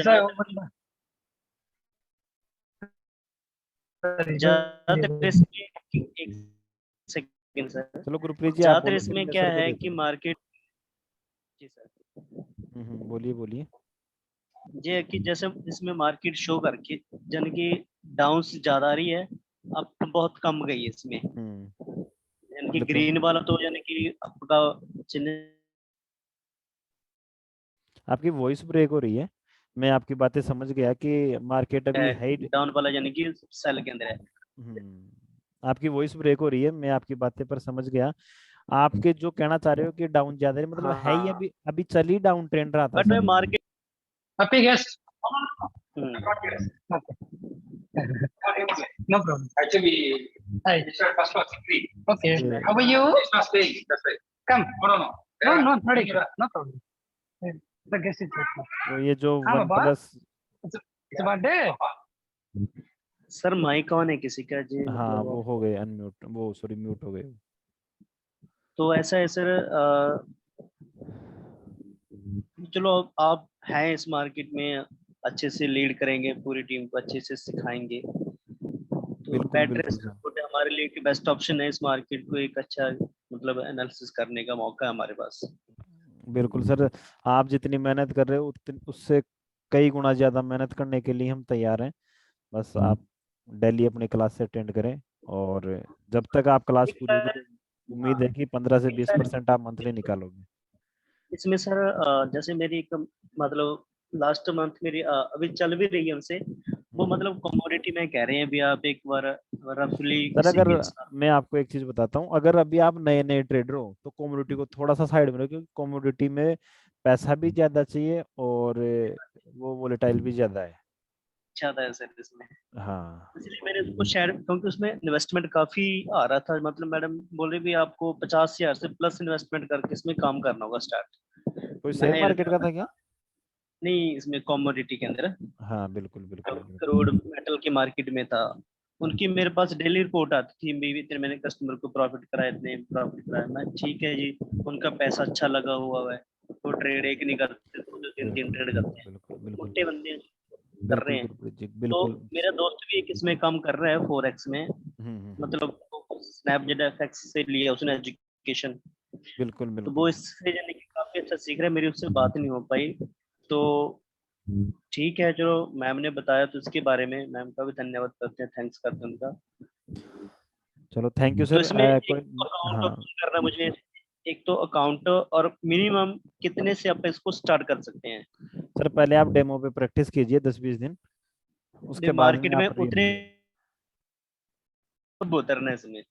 ज्यादातर इसमें एक सेकंड सर, चलो गुरप्रीत जी आप ज्यादातर बोलो, फिर इसमें मैं क्या सर को है देता कि हूँ। मार्केट, जी सर बोलिए बोलिए। ये है कि जैसे इसमें मार्केट शो करके यानी कि डाउन से ज्यादा आ रही है, अब तो बहुत कम गई है इसमें, यानी कि मतलब ग्रीन वाला तो यानी कि आपका चिन्ह। आपकी वॉइस ब्रेक हो रही है। मैं आपकी बातें समझ गया कि मार्केट अभी है ही। डाउन वाला यानी कि सेल के अंदर है। आपकी वॉइस ब्रेक हो रही है, मैं आपकी बातें पर समझ गया। आपके जो कहना चाह रहे हो कि डाउन ज्यादा है, मतलब है ही अभी अभी चल ही डाउन ट्रेंड रहा था but sir. Market Happy guest. No problem. Actually, hi. First was free. Okay. Yeah. How are you? It's not staying. That's right. Come. No, not issue. No problem. The guest is okay. तो ये जो हाँ one बाबा, plus, it's birthday. Sir mike on है किसी का जी, हाँ मतलब वो हो गए अनम्यूट, वो सॉरी म्यूट हो गए। तो ऐसा है सर, चलो आप हैं इस मार्केट में, अच्छे से लीड करेंगे, पूरी टीम को अच्छे से सिखाएंगे, तो बिल्कुल बेटर बिल्कुल सर, सपोर्ट हमारे लिए कि बेस्ट ऑप्शन है इस मार्केट को एक अच्छा मतलब एनालिसिस करने का मौका है हमारे पास। बिल्कुल सर। आप जितनी मेहनत कर रहे हो उससे कई गुना ज्यादा मेहनत करने के लिए हम तैयार हैं। बस आप डेली अपनी क्लास से अटेंड करें, और जब तक आप क्लास पूरी होगी तो उम्मीद है कि 15 से 20% आप मंथली निकालोगे। इसमें सर जैसे मेरी एक मतलब लास्ट मंथ मेरी अभी चल भी रही है उनसे, वो मतलब कमोडिटी में कह रहे हैं अभी आप एक बार रफली सर किसी अगर के मैं आपको एक चीज बताता हूँ, अगर अभी आप नए नए ट्रेडर हो तो कमोडिटी को थोड़ा सा साइड में रखो, क्योंकि कमोडिटी में पैसा भी ज्यादा चाहिए और वो वोलेटाइल भी ज्यादा है। ज्यादा है सर इसमें, हाँ इसलिए मैंने उसको शेयर, क्योंकि उसमें इन्वेस्टमेंट काफी आ रहा था, मतलब मैडम बोल रही भी आपको 50,000 से प्लस इन्वेस्टमेंट करके इसमें काम करना होगा स्टार्ट। कोई शेयर मार्केट का था क्या? नहीं, इसमें कमोडिटी के अंदर हाँ बिल्कुल बिल्कुल बिल्कुल। करोड़ मेटल के मार्केट में था। उनकी मेरे पास डेली रिपोर्ट आती थी, बीवी इतने मैंने कस्टमर को प्रॉफिट कराया, इतने प्रॉफिट कराया, मैं ठीक है जी, उनका पैसा अच्छा लगा हुआ है, तो ट्रेड एक नहीं करते, दो दो तीन तीन बिल्कुल ट्रेड बिल्कुल करते हैं, बिल्कुल बिल्कुल मोटे बंदे कर रहे बिल्कुल हैं। गुरप्रीत जी तो बिल्कुल। मेरा दोस्त भी एक इसमें काम कर रहा है फोरेक्स में, हम्म। मतलब स्नैपजेट एफएक्स से लिया उसने एजुकेशन, बिल्कुल तो वो बिल्कुल। इससे यानी कि काफी अच्छा सीख रहा है, मेरी उससे बात नहीं हो पाई, तो ठीक है चलो मैम ने बताया तो इसके बारे में मैम का भी धन्यवाद करते हैं, थैंक्स करते हैं उनका। चलो थैंक यू तो सर। इसमें एक कोई तो अकाउंट हाँ ओपन करना मुझे, एक तो अकाउंट, और मिनिमम कितने से आप इसको स्टार्ट कर सकते हैं? सर, पहले आप डेमो पे प्रैक्टिस कीजिए 10-20 दिन, उसके बाद में मार्केट में आप उतरे कब उतरना है इसमें?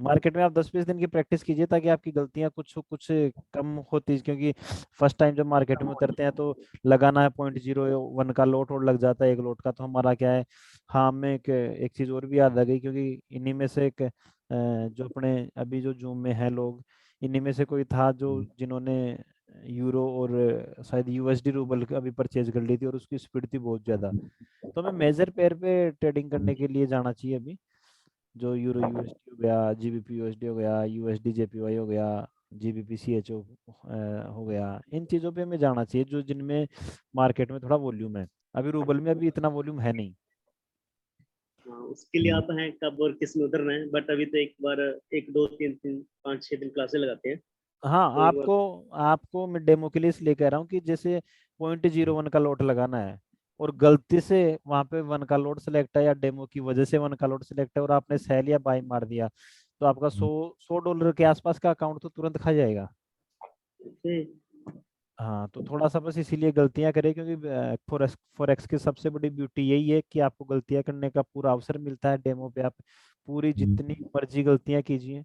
मार्केट में आप 10-20 दिन की प्रैक्टिस कीजिए, ताकि आपकी गलतियां कुछ कुछ कम होती, क्योंकि फर्स्ट टाइम जब मार्केट में उतरते हैं तो लगाना है 0.01 का लोट, और लग जाता है एक लोट का, तो हमारा क्या है। हाँ, हमें एक चीज और भी याद आ गई, क्योंकि इन्हीं में से एक जो अपने अभी जो जूम में है लोग, इन्हीं में से कोई था जो जिन्होंने यूरो और शायद यूएसडी रूबल अभी परचेज कर ली थी, और उसकी स्पीड थी बहुत ज्यादा। तो हमें मेजर पेयर पे ट्रेडिंग करने के लिए जाना चाहिए अभी, जो यूरो यूएसडी हो गया, जीबीपी यूएसडी हो गया, यूएसडी जेपीवाई हो गया, जीबीपी सीएचओ हो गया। इन चीज़ों पे हमें जाना चाहिए जो जिनमें मार्केट में थोड़ा वॉल्यूम है। अभी रूबल में अभी इतना वॉल्यूम है नहीं। हाँ, उसके लिए आप हैं कब और किस में उतरना है, बट अभी तो एक बार 1 2 3 4 5 6 दिन क्लासेस लगाते हैं, हाँ, तो एक बार आपको मैं डेमो के लिए इसलिए कह रहा हूँ कि जैसे 0.01 का लोट लगाना है, और गलती से वहां पे 1 का लोट सिलेक्ट है, या डेमो की वजह से 1 का लोट सिलेक्ट है, और आपने सेल या बाई मार दिया, तो आपका $100 के आसपास का अकाउंट तो तुरंत खा जाएगा। हाँ, तो थोड़ा सा बस इसीलिए गलतियां करें, क्योंकि फॉरेक्स की सबसे बड़ी ब्यूटी यही है कि आपको गलतियां करने का पूरा अवसर मिलता है। डेमो पे आप पूरी जितनी मर्जी गलतियां कीजिए,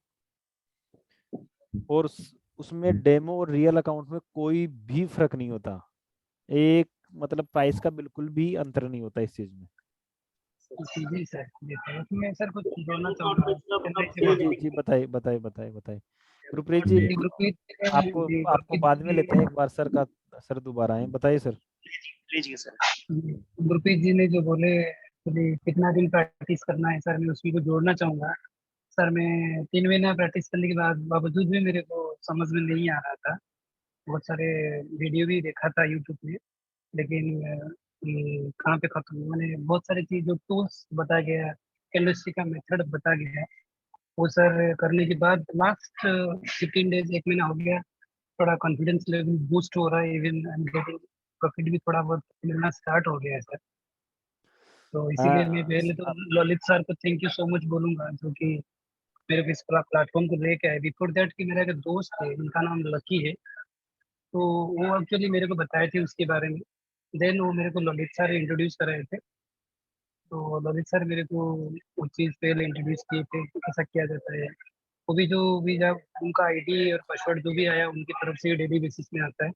और उसमें डेमो और रियल अकाउंट में कोई भी फर्क नहीं होता। एक मतलब प्राइस का बिल्कुल भी अंतर नहीं होता इस चीज में। जी सर, जी सर, उसमें सर कुछ जोड़ना चाहूंगा जी जी जी, बताइए बताइए बताइए बताइए गुरप्रीत जी। गुरप्रीत आपको जी, आपको गुरप्रीत बाद में लेते हैं जी, एक बार सर का। सर दोबारा आए, बताइए सर। लीजिए सर। गुरप्रीत जी ने जो बोले कि कितना दिन प्रैक्टिस करना है सर, मैं उसी को जोड़ना चाहूंगा। सर मैं 3 महीना प्रैक्टिस करने के बाद बावजूद भी मेरे को समझ में नहीं आ रहा था। बहुत सारे वीडियो भी देखा था यूट्यूब में, लेकिन ये कहाँ पे खत्म हुआ? मैंने बहुत सारी चीज जो टूल्स बताया गया, केमिस्ट्री का मेथड बताया गया, वो सर करने के बाद लास्ट 15 डेज, 1 महीना हो गया, थोड़ा कॉन्फिडेंस लेवल बूस्ट हो रहा है, even I am getting profit भी थोड़ा बहुत मिलना स्टार्ट हो गया है सर। तो इसीलिए मैं हाँ पहले तो ललित सर को थैंक यू सो मच बोलूंगा, जो कि मेरे को इस प्लेटफॉर्म को लेके आए। बिफोर दैट कि मेरा एक दोस्त है, उनका नाम लकी है, तो वो एक्चुअली मेरे को बताए थे उसके बारे में। देन वो मेरे को ललित सर इंट्रोड्यूस कराए थे, तो ललित सर मेरे को वो चीज़ पहले इंट्रोड्यूस किए थे कि कैसा किया जाता है। वो भी जो भी जब उनका आईडी और पासवर्ड जो भी आया उनकी तरफ से डेली बेसिस में आता है।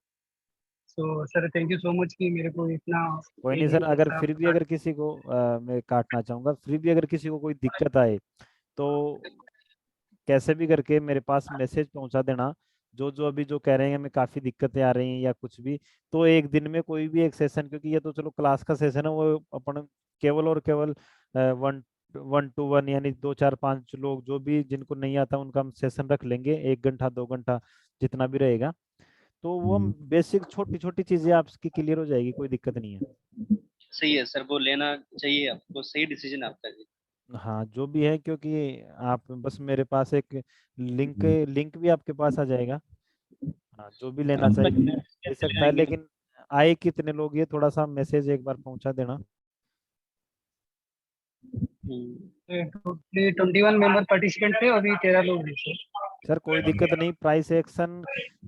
So sir thank you so much कि मेरे को इतना कोई नहीं इजी सर, अगर ऐसा फिर भी अगर किसी को मैं काटना चाहूंगा, फिर भी अगर किसी को कोई दिक्कत आए तो कैसे भी करके मेरे पास मैसेज पहुंचा देना। जो जो अभी जो कह रहे हैं हमें काफी दिक्कतें आ रही हैं या कुछ भी, तो एक दिन में कोई भी एक सेशन, क्योंकि ये तो चलो क्लास का सेशन है, वो अपन केवल और केवल वन वन टू वन, यानी 2 4 5 लोग जो भी जिनको नहीं आता उनका हम सेशन रख लेंगे, 1 घंटा 2 घंटा जितना भी रहेगा। तो वो हम बेसिक छोटी छोटी चीजें आपकी क्लियर हो जाएगी, कोई दिक्कत नहीं है। सही है सर, वो लेना चाहिए आपको, सही डिसीजन आपका जी। हाँ जो भी है, क्योंकि आप बस मेरे पास एक लिंक लिंक भी आपके पास आ जाएगा। हाँ जो भी लेना अपना चाहिए ले कैसे ले सकता है, आएंगे? लेकिन आए कितने लोग ये थोड़ा सा मैसेज एक बार पहुंचा देना। टोटली 21 मेंबर पार्टिसिपेंट थे, अभी 13 लोग हैं सर। सर कोई दिक्कत नहीं, प्राइस एक्शन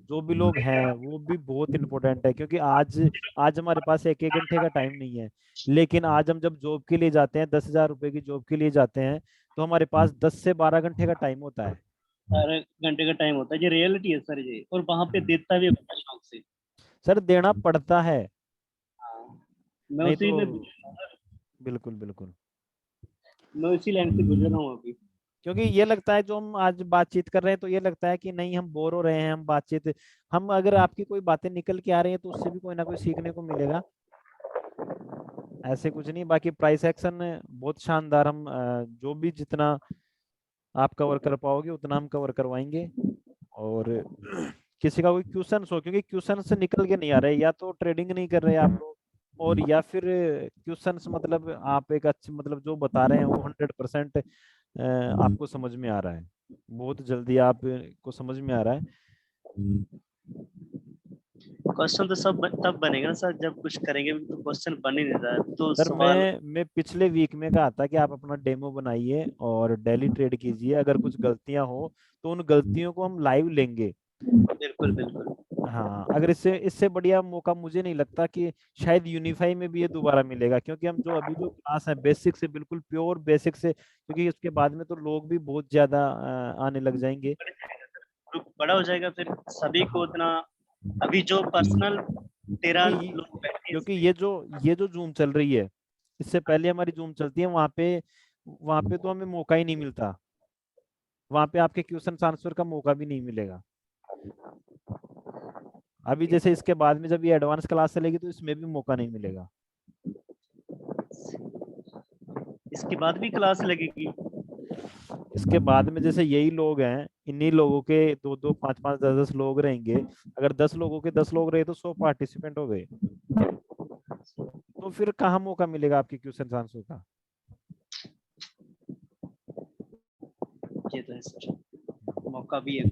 जो भी लोग हैं वो भी बहुत इंपॉर्टेंट है, क्योंकि आज आज हमारे पास 1 1 घंटे का टाइम नहीं है, लेकिन आज हम जब जॉब के लिए जाते हैं, 10,000 रुपए की जॉब के लिए जाते हैं, तो हमारे पास 10 से 12 घंटे का टाइम होता है। 12 घंटे का टाइम होता है, ये रियलिटी है सर जी, और वहां पे हाँ देता भी है बड़ा शौक से। सर देना पड़ता है, हाँ, मैं नहीं उसी तो। में गुजर रहा हूँ सर, बिल्कुल बिल्कुल। मैं उसी लाइन से गुजर रहा हूँ अभी। क्योंकि ये लगता है जो हम आज बातचीत कर रहे हैं, तो ये लगता है कि नहीं हम बोर हो रहे हैं, हम बातचीत, हम अगर आपकी कोई बातें निकल के आ रही हैं तो उससे भी कोई ना कोई सीखने को मिलेगा, ऐसे कुछ नहीं। बाकी प्राइस एक्शन बहुत शानदार, हम जो भी जितना आप कवर कर पाओगे उतना हम कवर करवाएंगे। और किसी का कोई क्वेश्चन हो, क्योंकि क्वेश्चन से निकल के नहीं आ रहे, या तो ट्रेडिंग नहीं कर रहे आप लोग, और या फिर क्वेश्चन मतलब आप एक अच्छे मतलब जो बता रहे हैं वो 100% आपको समझ में आ रहा है, बहुत जल्दी आपको समझ में आ रहा है। क्वेश्चन तो सब तब बनेगा ना सर जब कुछ करेंगे भी, तो क्वेश्चन बन ही नहीं रहा है, तो सर सवाल। मैं पिछले वीक में कहा था कि आप अपना डेमो बनाइए और डेली ट्रेड कीजिए, अगर कुछ गलतियां हो तो उन गलतियों को हम लाइव लेंगे। बिल्कुल बिल्कुल। हाँ अगर इससे इससे बढ़िया मौका मुझे नहीं लगता कि शायद यूनिफाई में भी ये दोबारा मिलेगा, क्योंकि हम जो अभी जो क्लास है बेसिक से, बिल्कुल प्योर बेसिक से, क्योंकि उसके बाद में तो लोग भी बहुत ज्यादा आने लग जाएंगे। ग्रुप बड़ा हो जाएगा फिर सभी को हाँ उतना। अभी जो पर्सनल 13 क्योंकि लोग बैठे हैं क्योंकि इसमें। ये जो जूम चल रही है, इससे पहले हमारी जूम चलती है, वहाँ पे तो हमें मौका ही नहीं मिलता, वहाँ पे आपके क्वेश्चन आंसर का मौका भी नहीं मिलेगा। अभी जैसे इसके बाद में जब ये एडवांस क्लास चलेगी तो इसमें भी मौका नहीं मिलेगा। इसके बाद भी क्लास लगेगी? इसके बाद में जैसे यही लोग हैं, इन्हीं लोगों के 2 2 5 5 10 10 लोग रहेंगे, अगर 10 लोगों के 10 लोग रहे तो 100 पार्टिसिपेंट हो गए, तो फिर कहाँ मौका मिलेगा आपके क्वेश्चन आंसर का। ये तो है सर, मौका भी है।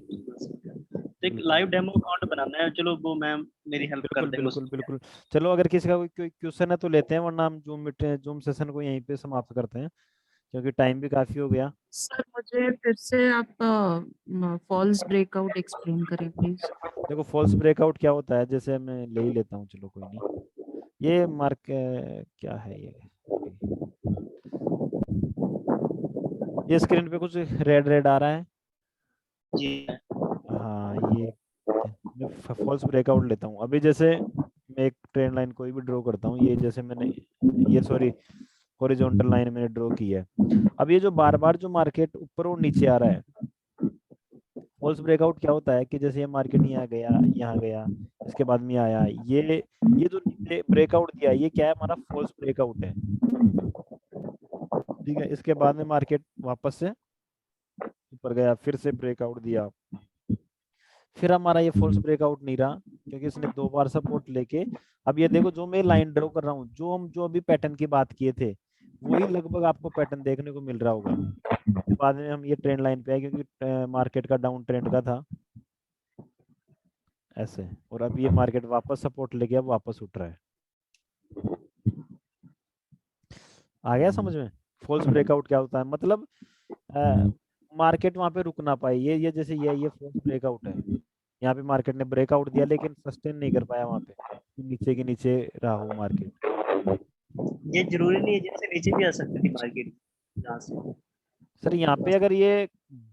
तो एक लाइव डेमो अकाउंट बनाना है, चलो वो मैम मेरी हेल्प कर बिल्कुल देंगे बिल्कुल उसमें। बिल्कुल। चलो अगर किसी का कोई क्वेश्चन है तो लेते हैं, वरना हम जूम सेशन को यहीं पे समाप्त करते हैं, क्योंकि टाइम भी काफी हो गया। सर मुझे फिर से आप फॉल्स ब्रेकआउट एक्सप्लेन करें प्लीज। देखो फॉल्स ब्रेकआउट क्या होता है, जैसे मैं ले ही लेता हूँ, चलो कोई नहीं। ये मार्क क्या है ये स्क्रीन पे कुछ रेड रेड आ रहा है। जी हाँ ये मैं फॉल्स ब्रेकआउट लेता हूँ। अभी जैसे मैं एक ट्रेंड लाइन कोई भी ड्रॉ करता हूँ, ये जैसे मैंने ये सॉरी हॉरिजॉन्टल लाइन मैंने ड्रॉ की है। अब ये जो बार बार जो मार्केट ऊपर और नीचे आ रहा है, फॉल्स ब्रेकआउट क्या होता है कि जैसे ये मार्केट यहाँ गया, इसके बाद में आया, ये जो नीचे ब्रेकआउट दिया, ये क्या है, हमारा फॉल्स ब्रेकआउट है। ठीक है, इसके बाद में मार्केट वापस से ऊपर गया, फिर से ब्रेकआउट दिया, फिर हमारा ये फॉल्स ब्रेकआउट नहीं रहा, क्योंकि इसने 2 बार सपोर्ट लेके, अब ये देखो जो मैं लाइन ड्रॉ कर रहा हूँ, जो अभी पैटर्न की बात किए थे वही लगभग आपको पैटर्न देखने को मिल रहा होगा। बाद में हम ये ट्रेंड लाइन पे आए, क्योंकि मार्केट का डाउन ट्रेंड का था ऐसे, और अब ये मार्केट वापस सपोर्ट लेके अब वापस उठ रहा है। आ गया समझ में फॉल्स ब्रेकआउट क्या होता है? मतलब मार्केट वहां पे रुक ना पाए। ये जैसे ये फॉल्स ब्रेकआउट है, यहाँ पे मार्केट ने ब्रेकआउट दिया लेकिन सस्टेन नहीं कर पाया, वहां पे नीचे के नीचे रहा हो मार्केट। ये जरूरी नहीं है, जिससे नीचे भी आ सकती थी मार्केट यहाँ से। सर यहाँ पे अगर ये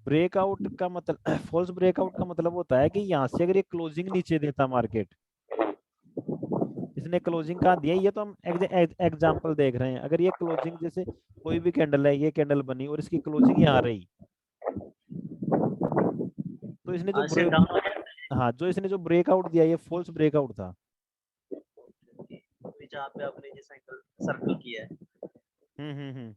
ब्रेकआउट का मतलब फॉल्स ब्रेकआउट का मतलब होता है कि यहाँ से अगर ये क्लोजिंग नीचे देता मार्केट, इसने क्लोजिंग कहाँ दिया, ये तो हम एग्जांपल देख रहे हैं। अगर ये क्लोजिंग जैसे कोई भी कैंडल है, ये कैंडल बनी और इसकी क्लोजिंग यहाँ रही, तो इसने यहाँ से डाउन हो जाता है। हाँ जो इसने जो ब्रेकआउट दिया ये फॉल्स ब्रेकआउट था। जहाँ पे आपने जैसा सर्कल किया है हम्म।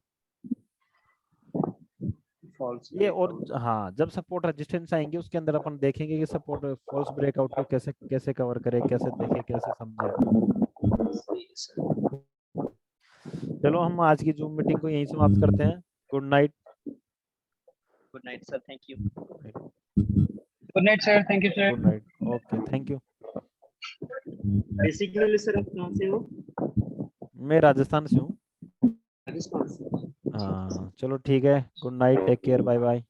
फॉल्स ये और हाँ, जब सपोर्ट रेजिस्टेंस आएंगे उसके अंदर अपन देखेंगे कि सपोर्ट फॉल्स ब्रेकआउट को कैसे कैसे कवर करे, कैसे देखे, कैसे समझे। चलो हम आज की जूम मीटिंग को यहीं समाप्त करते हैं। Good night. Good night sir, thank you. Good night sir, thank you sir. Good night, okay, thank you. Basically sir आप कहाँ से हो? मैं राजस्थान से हूँ। राजस्थान से। हाँ चलो ठीक है, good night, take care, bye bye.